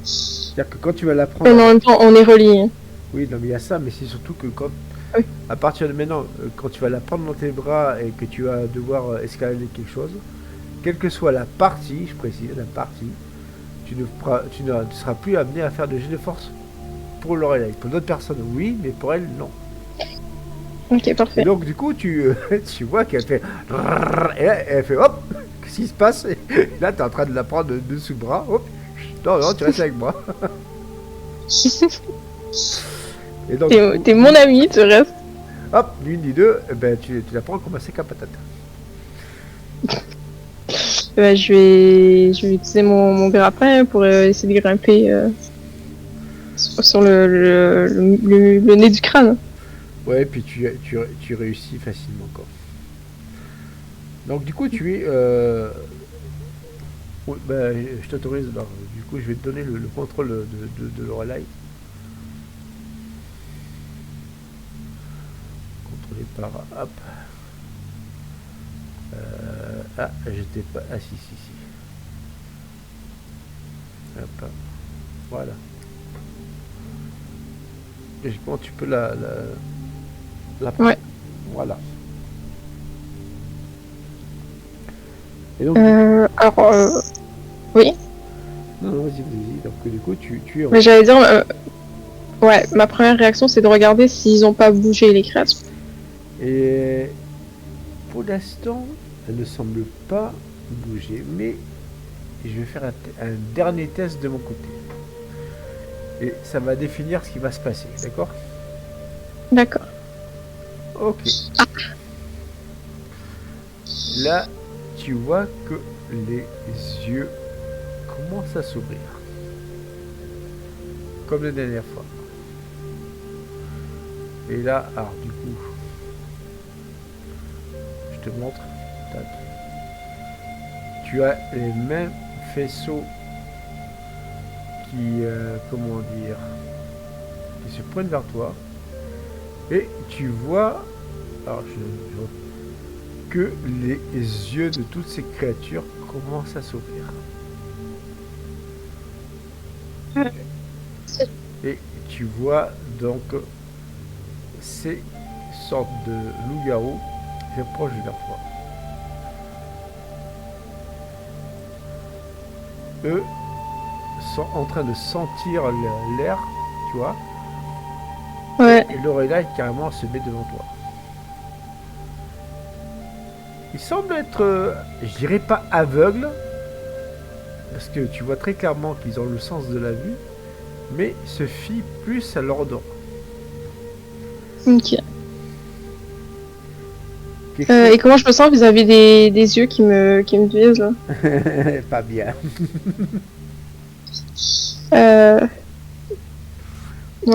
S1: C'est-à-dire que quand tu vas la
S2: Mais en
S1: prendre...
S2: même temps, on est reliés, hein.
S1: Oui, non, mais il y a ça, mais c'est surtout que quand...
S2: Oui.
S1: À partir de maintenant, quand tu vas la prendre dans tes bras et que tu vas devoir escalader quelque chose, quelle que soit la partie, je précise, la partie, tu ne seras plus amené à faire de jet de force pour Lorelai. Pour d'autres personnes, oui, mais pour elle, non.
S2: Ok,
S1: Et
S2: parfait.
S1: donc, du coup, tu vois qu'elle fait... Et là, elle fait hop, qu'est-ce qui se passe? Et là, tu es en train de la prendre dessous le bras. Hop, non, non, tu restes avec moi. Et donc,
S2: T'es mon ami, tu restes.
S1: hop, l'une des deux, ben, tu la prends comme un sec à patate.
S2: Je vais utiliser mon grappin pour essayer de grimper sur le nez du crâne.
S1: Ouais, puis tu réussis facilement, quoi. Donc, du coup, tu es... oui, bah, je t'autorise. Alors, du coup, je vais te donner le contrôle de Lorelai. Contrôlé par... Hop. Ah, j'étais pas... Ah, si, si, si. Hop, voilà. Logiquement, tu peux la prendre.
S2: Ouais.
S1: Voilà. Et donc,
S2: Alors, oui.
S1: non, non, vas-y, vas-y. Donc, du coup, tu es en...
S2: Mais j'allais dire, ouais, ma première réaction, c'est de regarder s'ils ont pas bougé les créatures.
S1: Et pour l'instant, elle ne semble pas bouger, mais je vais faire un dernier test de mon côté. Et ça va définir ce qui va se passer, d'accord?
S2: D'accord.
S1: Ok. Là, tu vois que les yeux commencent à s'ouvrir. Comme la dernière fois. Et là, alors du coup, je te montre. Tac. Tu as les mêmes faisceaux qui, comment dire, qui se pointent vers toi. Et tu vois, alors que les yeux de toutes ces créatures commencent à s'ouvrir. Et tu vois donc ces sortes de loups-garous qui s'approchent vers toi. Eux sont en train de sentir l'air, tu vois.
S2: Ouais.
S1: Et Lorelai carrément se met devant toi. Ils semblent être, je dirais pas aveugles, parce que tu vois très clairement qu'ils ont le sens de la vue, mais se fient plus à leur odeur.
S2: Ok.
S1: Quelque chose...
S2: Et comment je me sens vis-à-vis des yeux qui me visent là?
S1: Pas bien.
S2: Ouais,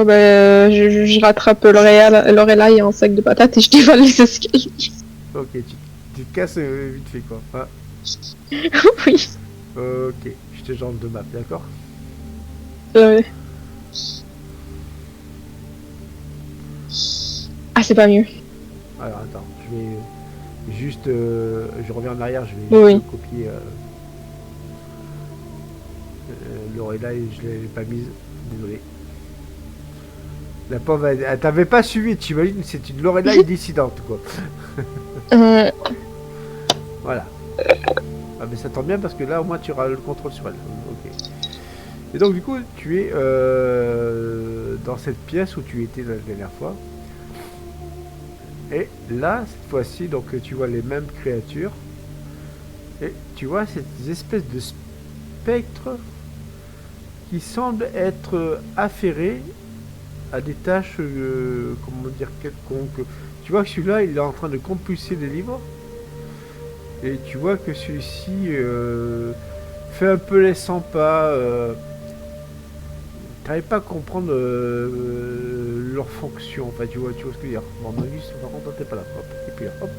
S2: bah, je rattrape Lorelai en sac de patates et je dévale les escaliers.
S1: Ok, tu te casses vite fait quoi. Ah,
S2: Oui.
S1: ok, je te jante de map, d'accord?
S2: Euh, Ah, c'est pas mieux.
S1: Alors attends, je vais juste, je reviens en arrière, je vais
S2: Oui.
S1: juste copier Lorelai, je l'ai pas mise, désolé. La pauvre, elle t'avait pas suivi, tu imagines, c'est une Lorelai dissidente quoi. Voilà. Ah mais ça tombe bien parce que là au moins tu auras le contrôle sur elle. Ok. Et donc du coup tu es dans cette pièce où tu étais la dernière fois. Et là cette fois-ci donc tu vois les mêmes créatures. Et tu vois ces espèces de spectres qui semblent être affairés à des tâches comment dire quelconques. Tu vois que celui-là il est en train de compulser des livres. Et tu vois que celui-ci fait un peu les 100 pas. T'arrives pas à comprendre leur fonction. Enfin, tu vois ce que je veux dire. Bon, Magus, par contre, t'es pas là. Hop. Et puis là, hop.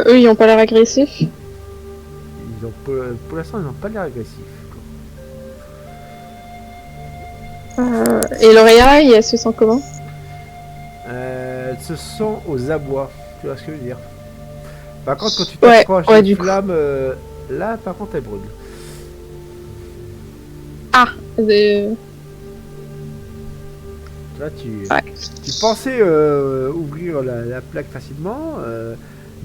S2: Eux, ils ont pas l'air agressifs.
S1: Ils ont, pour l'instant, ils n'ont pas l'air agressifs.
S2: Et Lorelai, elle se sent comment?
S1: Elles se sont aux abois. Tu vois ce que je veux dire. Par contre, quand tu
S2: Ouais,
S1: t'approches
S2: ouais,
S1: des
S2: du coup.
S1: flammes, là, par contre, elles brûlent.
S2: Ah,
S1: Là,
S2: ouais.
S1: tu pensais ouvrir la plaque facilement.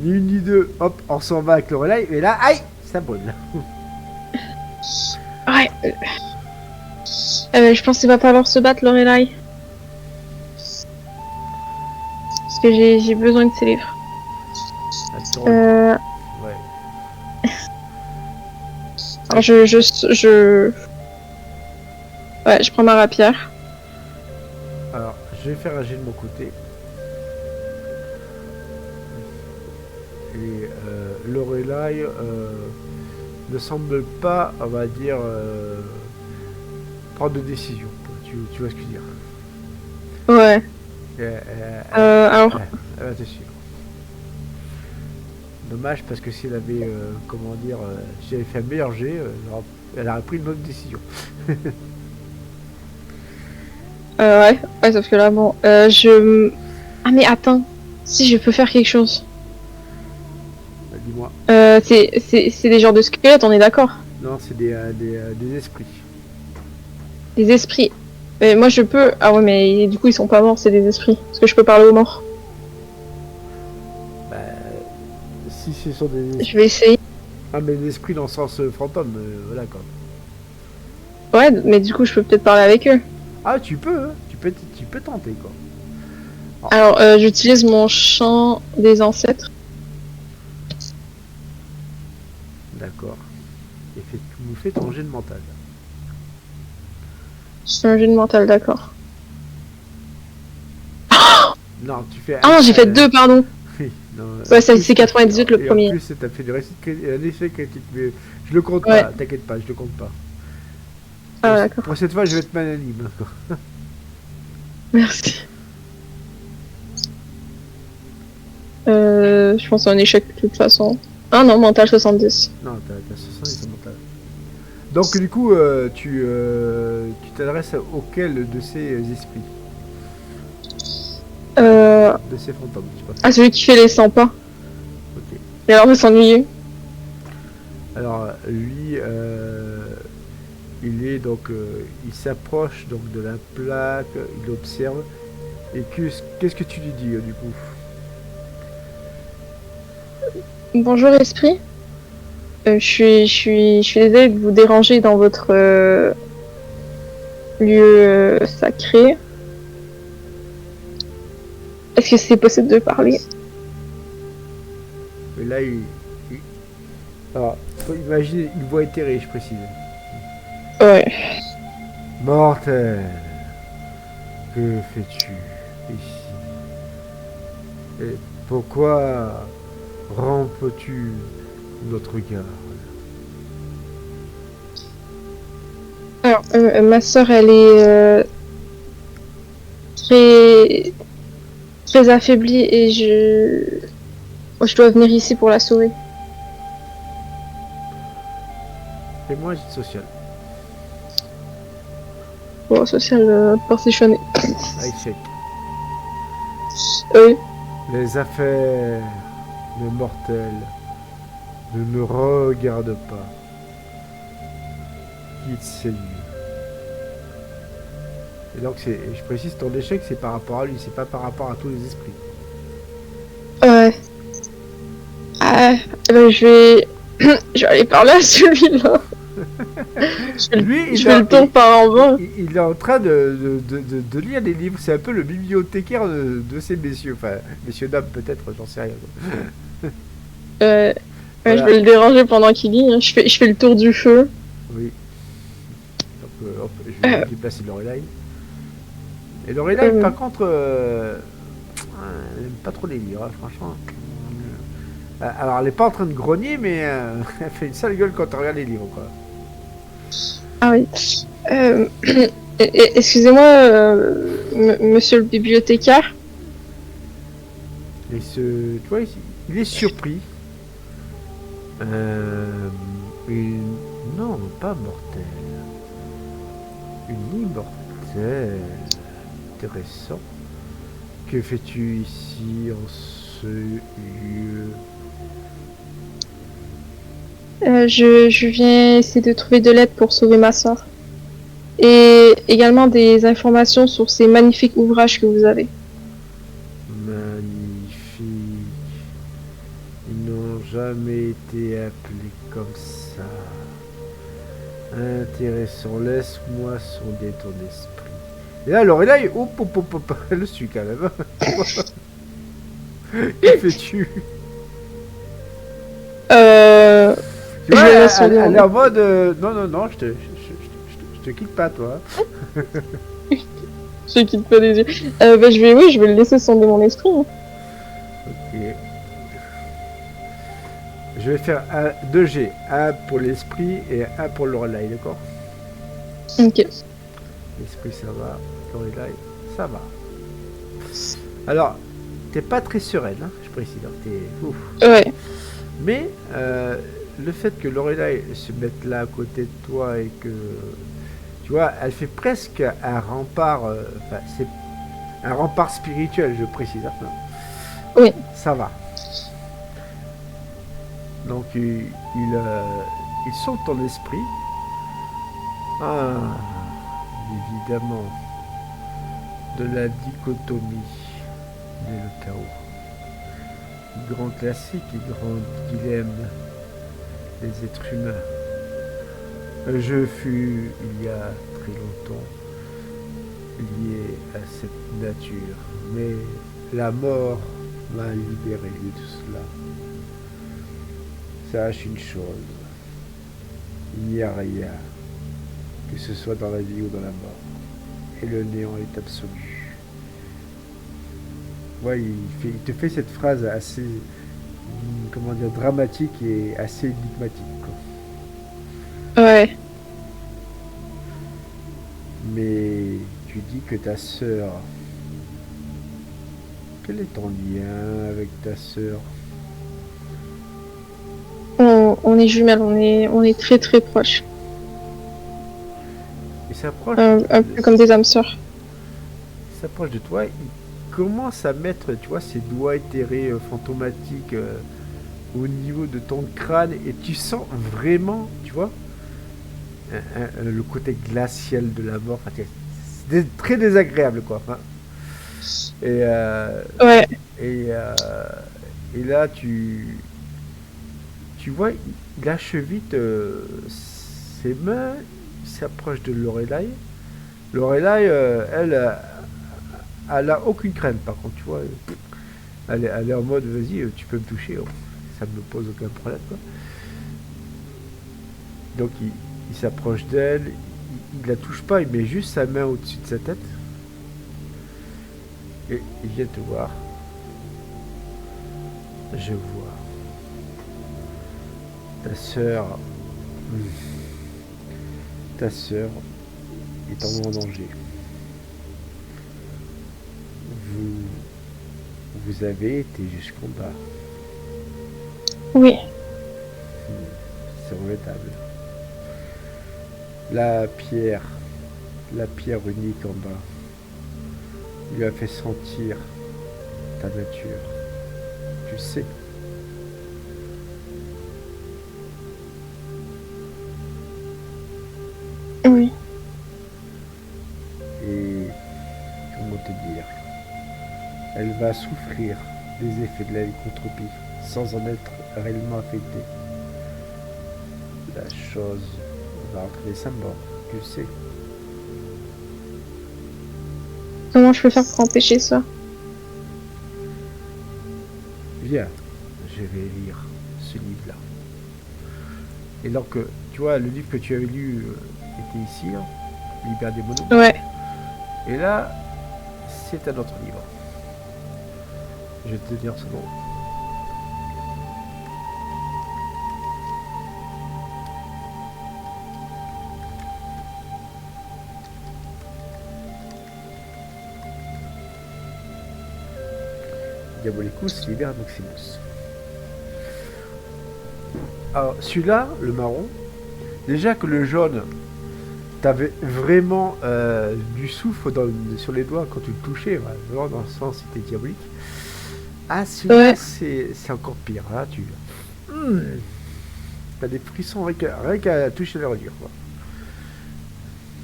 S1: Ni une ni deux, hop, on s'en va avec le relais. Et là, aïe, ça brûle.
S2: Ouais. Je pense qu'il va falloir se battre, Lorelai. Parce que j'ai besoin de ces livres.
S1: Ouais.
S2: Alors ouais, je prends ma rapière.
S1: Alors, je vais faire un jet de mon côté. Et Lorelai ne semble pas, on va dire, prendre de décision. Tu tu vois ce que je veux dire.
S2: Ouais. Alors,
S1: Elle va te suivre. Dommage parce que si elle avait, comment dire, si elle avait fait un meilleur jet, elle aurait pris une autre décision.
S2: ouais, sauf que là, bon, Ah mais attends, si je peux faire quelque chose.
S1: Bah, dis-moi.
S2: C'est des genres de squelettes, on est d'accord?
S1: Non, c'est des esprits.
S2: Des esprits. Mais moi je peux... Ah ouais, mais du coup ils sont pas morts, c'est des esprits. Parce que je peux parler aux morts.
S1: Bah, si ce sont des esprits.
S2: Je vais essayer.
S1: Ah, mais des esprits dans le sens fantôme, voilà quoi.
S2: Ouais, mais du coup je peux peut-être parler avec eux.
S1: Ah, tu peux, hein. Tu peux tenter quoi.
S2: Alors, j'utilise mon chant des ancêtres.
S1: D'accord. Et tu nous fais ton jet de mental.
S2: C'est un jeu de mental, d'accord.
S1: Non, tu fais.
S2: Ah non, j'ai fait 2, pardon.
S1: Oui, non,
S2: Ouais, c'est 98 le premier.
S1: En plus, t'as fait un effet critique, mais je le compte
S2: Ouais.
S1: pas, t'inquiète pas, je le compte pas.
S2: Ah d'accord.
S1: Pour cette fois, je vais être magnanime.
S2: Merci. Je pense à un échec de toute façon. Ah non, mental 70.
S1: Non, t'as 70 en mental. Donc, du coup, tu t'adresses auquel de ces esprits, de ces fantômes, je sais pas.
S2: Ah, celui qui fait les 100 pas.
S1: Ok.
S2: Et alors, il s'ennuyer.
S1: Alors, lui, il est donc, il s'approche donc de la plaque, il observe. Et qu'est-ce que tu lui dis du coup?
S2: Bonjour esprit. Je suis désolée de vous déranger dans votre lieu sacré. Est-ce que c'est possible de parler?
S1: Et là, alors, faut imaginer une voix éthérée, je précise.
S2: Ouais.
S1: Mortel, que fais-tu ici? Et pourquoi rampes-tu notre garde?
S2: Alors, ma soeur, elle est très très affaiblie et je dois venir ici pour la sauver.
S1: Fais-moi un jet social.
S2: Bon, social partitionné.
S1: Ah, échec.
S2: Oui.
S1: Les affaires de mortels ne me regardent pas. Quitte ces lieux. Et donc, je précise, ton échec, c'est par rapport à lui, c'est pas par rapport à tous les esprits.
S2: Ouais. Ah, je vais... je vais aller parler à celui-là.
S1: Lui,
S2: je vais le tour par en bas.
S1: Il est en train de lire des livres. C'est un peu le bibliothécaire de ces messieurs. Enfin, messieurs dames, peut-être, j'en sais rien.
S2: Voilà. Je vais le déranger pendant qu'il lit. Hein. Je fais le tour du feu.
S1: Oui. Donc, hop, je vais déplacer Lorelai. Et Lorelai, par contre, elle n'aime pas trop les livres, hein, franchement. Alors, elle n'est pas en train de grogner, mais elle fait une sale gueule quand elle regarde les livres, quoi.
S2: Ah oui. Excusez-moi, monsieur le bibliothécaire.
S1: Et tu vois, il est surpris. Non, pas mortel. Une immortelle. Intéressant. Que fais-tu ici en ce lieu?
S2: Je viens essayer de trouver de l'aide pour sauver ma soeur. Et également des informations sur ces magnifiques ouvrages que vous avez.
S1: Magnifique. Ils n'ont jamais été appelés comme ça. Intéressant. Laisse-moi sonder ton esprit. Et là, Lorelai, elle le suit quand même. Que fais-tu? Tu vois, elle est en mode non, je te quitte pas, toi.
S2: Je quitte pas des yeux. Je vais le laisser sonder mon esprit. Hein.
S1: Ok. Je vais faire 2 G. Un pour l'esprit et un pour Lorelai, d'accord?
S2: Ok.
S1: L'esprit, ça va. Lorelai, ça va. Alors, t'es pas très sereine, hein, je précise. Hein, t'es... Ouf.
S2: Ouais.
S1: Mais le fait que Lorelai se mette là à côté de toi et que... Tu vois, elle fait presque un rempart... Enfin, c'est un rempart spirituel, je précise. Hein.
S2: Oui.
S1: Ça va. Donc, il sauve ton esprit. Ah, évidemment. De la dichotomie naît le chaos. Grand classique et grand dilemme des êtres humains. Je fus, il y a très longtemps, lié à cette nature, mais la mort m'a libéré de tout cela. Sache une chose, il n'y a rien, que ce soit dans la vie ou dans la mort, et le néant est absolu. Ouais, il te fait cette phrase assez, comment dire, dramatique et assez énigmatique, quoi.
S2: Ouais.
S1: Mais tu dis que ta sœur... Quel est ton lien avec ta sœur?
S2: On est jumelles, on est très très proches.
S1: Il s'approche
S2: Un peu comme des âmes sœurs.
S1: il s'approche de toi, il commence à mettre, tu vois, ses doigts éthérés, fantomatiques, au niveau de ton crâne, et tu sens vraiment, tu vois, le côté glacial de la mort. Enfin, c'est très désagréable, quoi. Hein. Et,
S2: Ouais.
S1: et, euh, et là, tu vois, il achevite ses mains, il s'approche de Lorelai. Lorelai, elle, elle a aucune crainte, par contre, tu vois. Elle est en mode, vas-y, tu peux me toucher, oh, ça me pose aucun problème, quoi. Donc il s'approche d'elle, il la touche pas, il met juste sa main au-dessus de sa tête. Et il vient te voir. Je vois. Ta sœur. Ta sœur est en danger. Vous avez été jusqu'en bas.
S2: Oui.
S1: C'est regrettable. La pierre unique en bas, lui a fait sentir ta nature. Tu sais.
S2: Oui.
S1: Et comment te dire, elle va souffrir des effets de la lycanthropie sans en être réellement affectée. La chose va entraîner sa mort, tu sais.
S2: Comment je peux faire pour empêcher ça?
S1: Viens, je vais lire ce livre-là. Et donc, tu vois, le livre que tu avais lu était ici, hein, Libère des monos.
S2: Ouais.
S1: Et là, c'est un autre livre. Je vais te dire ce nom. Diabolicus Liber Maximus. Alors, celui-là, le marron, déjà que le jaune, t'avais vraiment du souffle sur les doigts quand tu le touchais, vraiment dans le sens c'était diabolique. Ah, celui-là,
S2: Ouais.
S1: c'est encore pire. Là, t'as des frissons rien qu'à toucher leur dur, quoi.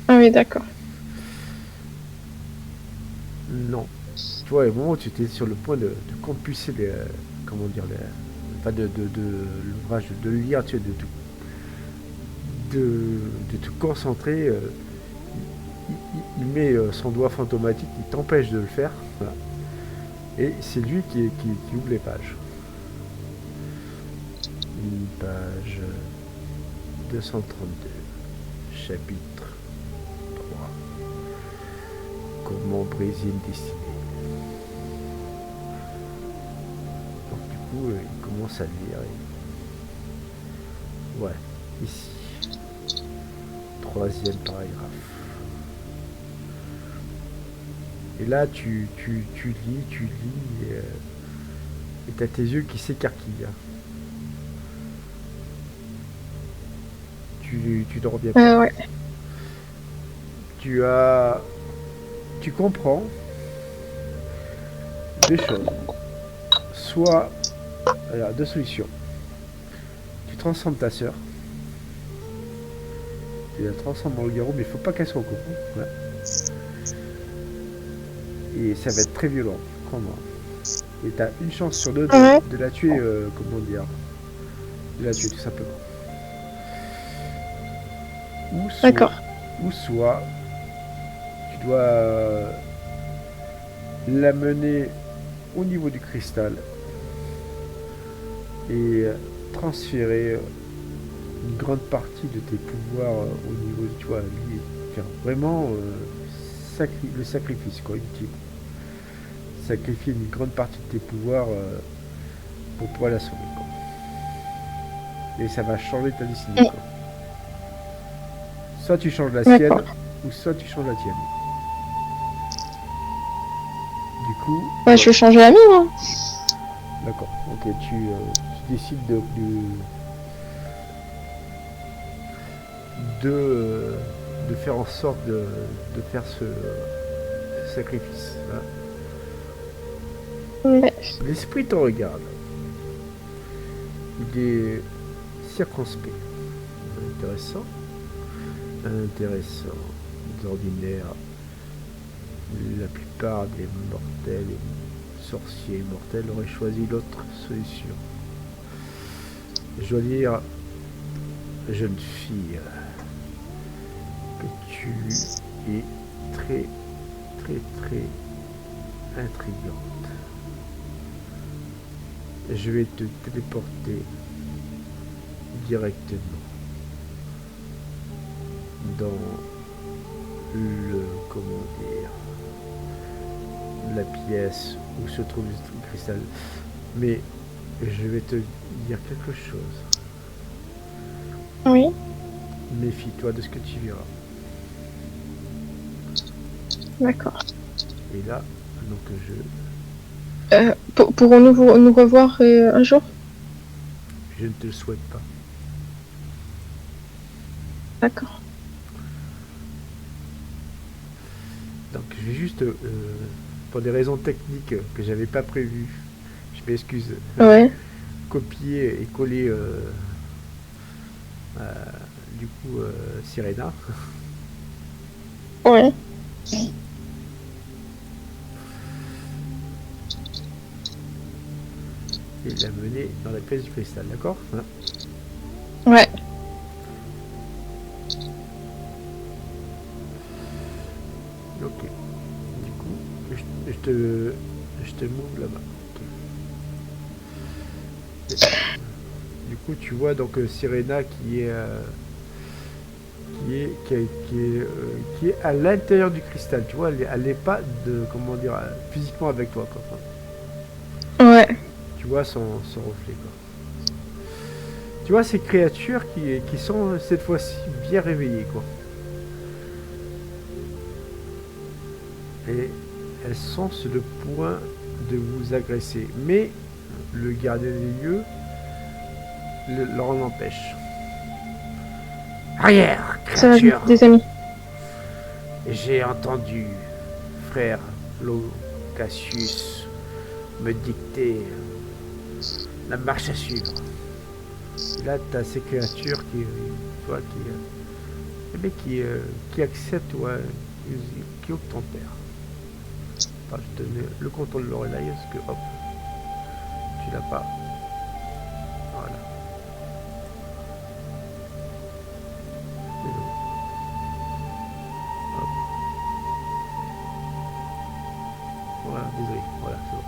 S2: Ah oui, d'accord.
S1: Non. Tu vois, au moment où tu étais sur le point de compulser comment dire, pas de l'ouvrage, de le lire, tu sais, de te concentrer, il met son doigt fantomatique, il t'empêche de le faire. Voilà. Et c'est lui qui ouvre les pages. Une page 232, chapitre 3. Comment briser une destinée. Donc du coup, il commence à lire. Ouais, ici. Troisième paragraphe. Et là, tu lis, et t'as tes yeux qui s'écarquillent. Tu ne reviens pas.
S2: Ouais.
S1: Tu comprends deux choses. Soit, alors, deux solutions. Tu transformes ta sœur. Tu la transformes en loup-garou, mais il faut pas qu'elle soit au courant. Voilà. Et ça va être très violent, crois-moi. Et t'as une chance sur deux de la tuer, comment dire, de la tuer tout simplement.
S2: D'accord.
S1: Ou soit, tu dois l'amener au niveau du cristal et transférer une grande partie de tes pouvoirs au niveau, tu vois, faire vraiment le sacrifice, quoi, ultime. Sacrifier une grande partie de tes pouvoirs pour pouvoir la sauver, quoi. Et ça va changer ta destinée, quoi. Soit tu changes la sienne, ou soit tu changes la tienne. Du coup...
S2: Ouais, je vais changer la mienne, hein.
S1: D'accord, ok, tu décides de faire en sorte de faire ce sacrifice. Hein.
S2: Ouais.
S1: L'esprit te regarde. Il est circonspect. Intéressant. D'ordinaire, la plupart des mortels et sorciers mortels auraient choisi l'autre solution. Je dois dire, jeune fille, que tu es très intrigante. Je vais te téléporter directement dans la pièce où se trouve le cristal. Mais je vais te dire quelque chose.
S2: Oui.
S1: Méfie-toi de ce que tu verras.
S2: D'accord.
S1: Et là, donc
S2: pourrons-nous nous revoir un jour?
S1: je ne te le souhaite pas.
S2: D'accord.
S1: Donc je vais juste, pour des raisons techniques que j'avais pas prévues, je m'excuse, copier et coller du coup Sirena.
S2: Ouais.
S1: Et la mener dans la pièce du cristal, d'accord, hein?
S2: Ouais.
S1: Ok. Du coup, je te move là-bas. Okay. Du coup, tu vois donc Sirena qui est à l'intérieur du cristal. Tu vois, elle n'est pas physiquement avec toi, quoi.
S2: Ouais.
S1: Tu vois son reflet, quoi. Tu vois ces créatures qui sont cette fois-ci bien réveillées, quoi. Et elles sont sur le point de vous agresser. Mais le gardien des lieux leur en empêche. Arrière, créature!
S2: Des amis.
S1: J'ai entendu frère Cassius me dicter la marche à suivre. Et là, tu as ces créatures qui acceptent, ouais, qui optent ton père. Enfin, je te mets le contrôle de l'oreille, parce que hop, tu l'as pas. Voilà. Hop. Voilà, désolé, voilà, c'est bon.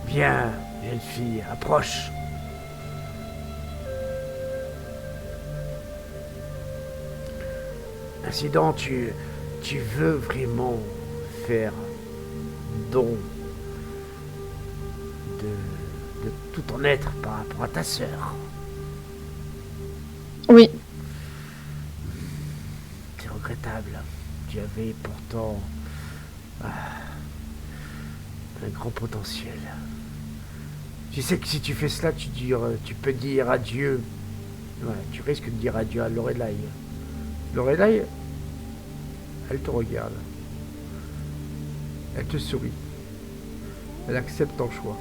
S1: Viens, jeune fille, approche. Ainsi donc, tu veux vraiment faire don de tout ton être par rapport à ta sœur.
S2: Oui.
S1: C'est regrettable. Tu avais pourtant Un grand potentiel. Tu sais que si tu fais cela, tu peux dire adieu. Ouais, tu risques de dire adieu à Lorelai. Lorelai, elle te regarde. Elle te sourit. Elle accepte ton choix.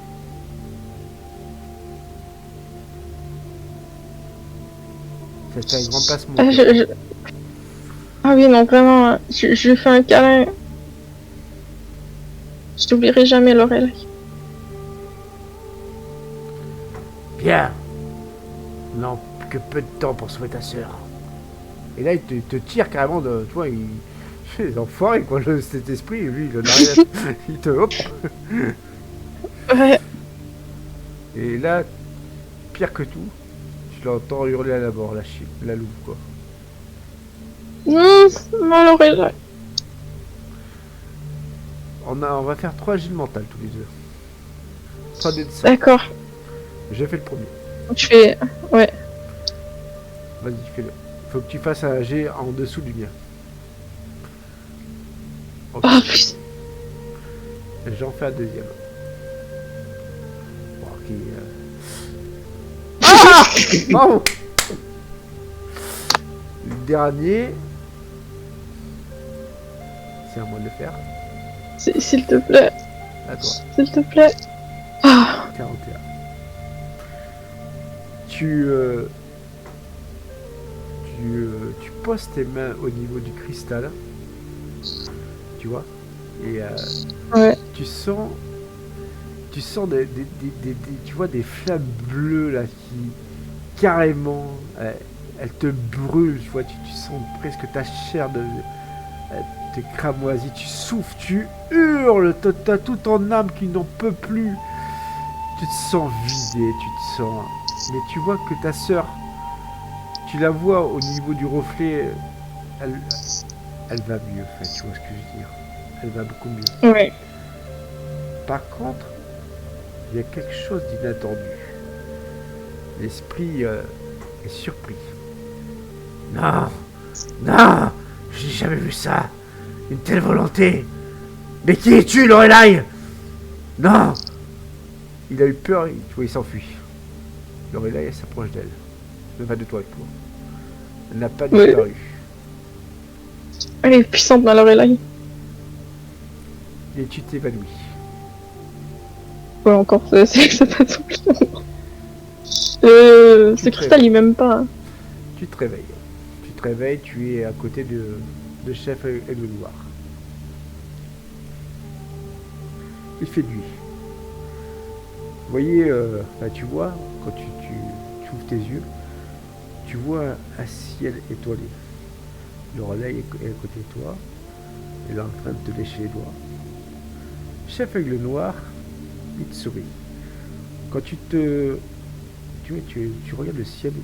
S1: C'était un grand passement.
S2: Ah oui, non, vraiment, je lui fais un câlin. Je t'oublierai jamais, Lorelai.
S1: Bien. Non, que peu de temps pour sauver ta sœur. Et là, il te tire carrément de... Tu vois, il fait les enfoirés, quoi, cet esprit. Lui, il en a rien. Il te... Hop.
S2: Ouais.
S1: Et là, pire que tout, tu l'entends hurler à la mort, la louve, quoi.
S2: Non, Lorelai.
S1: On va faire 3 Gilles mentales tous les deux. 3 dés de 100.
S2: D'accord.
S1: J'ai fait le premier.
S2: Je fais... Ouais.
S1: Vas-y, fais-le. Faut que tu fasses un G en dessous du mien. Okay.
S2: Oh putain.
S1: J'en fais un deuxième. Bon, ok. Oh, le dernier. C'est à moi de le faire.
S2: S'il te plaît.
S1: À toi.
S2: S'il te plaît. Ah.
S1: 41. Tu poses tes mains au niveau du cristal. Tu vois. Et
S2: ouais.
S1: tu sens tu vois des flammes bleues là qui carrément elles te brûlent, tu vois, tu sens presque ta chair te cramoisie, tu souffles, tu hurles, t'as tout ton âme qui n'en peut plus, tu te sens vidé, tu te sens, mais tu vois que ta sœur, tu la vois au niveau du reflet, elle va mieux, enfin, tu vois ce que je veux dire, elle va beaucoup mieux.
S2: Ouais.
S1: Par contre, il y a quelque chose d'inattendu. L'esprit est surpris. Non, non, je n'ai jamais vu ça. Une telle volonté. Mais qui es-tu, Lorelai? Non. Il a eu peur, tu vois, il s'enfuit. Lorelai, elle s'approche d'elle. Elle va de toi avec toi. Elle n'a pas disparu.
S2: Elle est puissante, ma Lorelai.
S1: Et tu t'évanouis.
S2: Ouais, encore, c'est pas tout. Ce cristal, il m'aime pas.
S1: Tu te réveilles. Tu es à côté de chef Aigle Noir. Il fait nuit. Vous voyez, tu vois, quand tu ouvres tes yeux, tu vois un ciel étoilé. Lorelai est à côté de toi. Elle est en train de te lécher les doigts. Chef Aigle Noir, il te sourit. Quand tu regardes le ciel et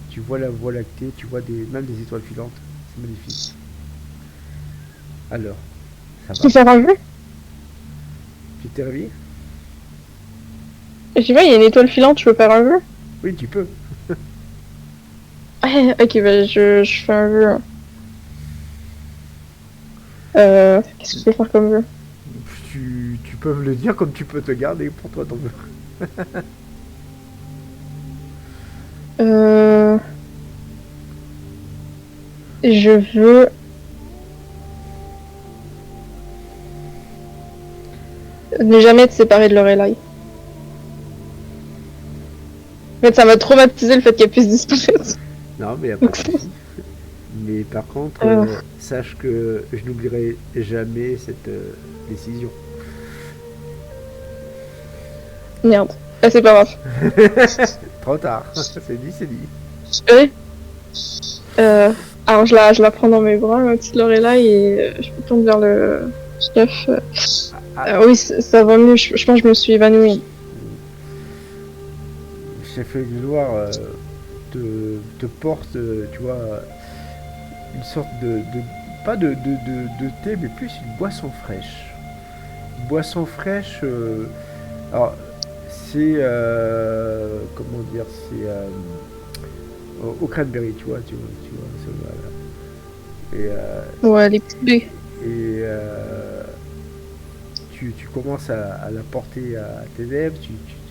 S1: tu vois la voie lactée, tu vois même des étoiles filantes. C'est magnifique. Alors, ça va?
S2: Tu fais un vœu?
S1: Tu t'es réveillé?
S2: Je sais pas, il y a une étoile filante, tu veux faire un vœu?
S1: Oui, tu peux.
S2: Ok, bah je fais un vœu. Qu'est-ce que je peux faire comme vœu?
S1: Tu peux me le dire comme tu peux te garder pour toi ton vœu.
S2: Je veux... ne jamais te séparer de Lorelai. En fait, ça m'a traumatisé le fait qu'elle puisse disparaître.
S1: Non, mais y a pas de souci. Mais par contre, sache que je n'oublierai jamais cette décision.
S2: Merde. Ah, c'est pas grave.
S1: Trop tard. C'est dit.
S2: Oui. Alors je la prends dans mes bras, ma petite Lorelai, et je me tourne vers le chef. Oui, ça va mieux. Je pense que je me suis évanouie.
S1: Chef Aigle Noir te porte, tu vois, une sorte pas de thé, mais plus une boisson fraîche. Une boisson fraîche. Alors, c'est comment dire, c'est au cranberry, tu vois, voilà. Et
S2: ouais, les petits baies.
S1: et tu commences à la porter à tes lèvres,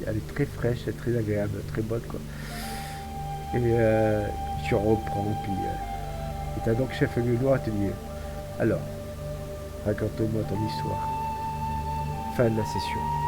S1: elle est très fraîche, elle est très agréable, très bonne quoi. Et tu reprends, puis et t'as donc Chef Aigle Noir qui te dit alors, raconte-moi ton histoire. Fin de la session.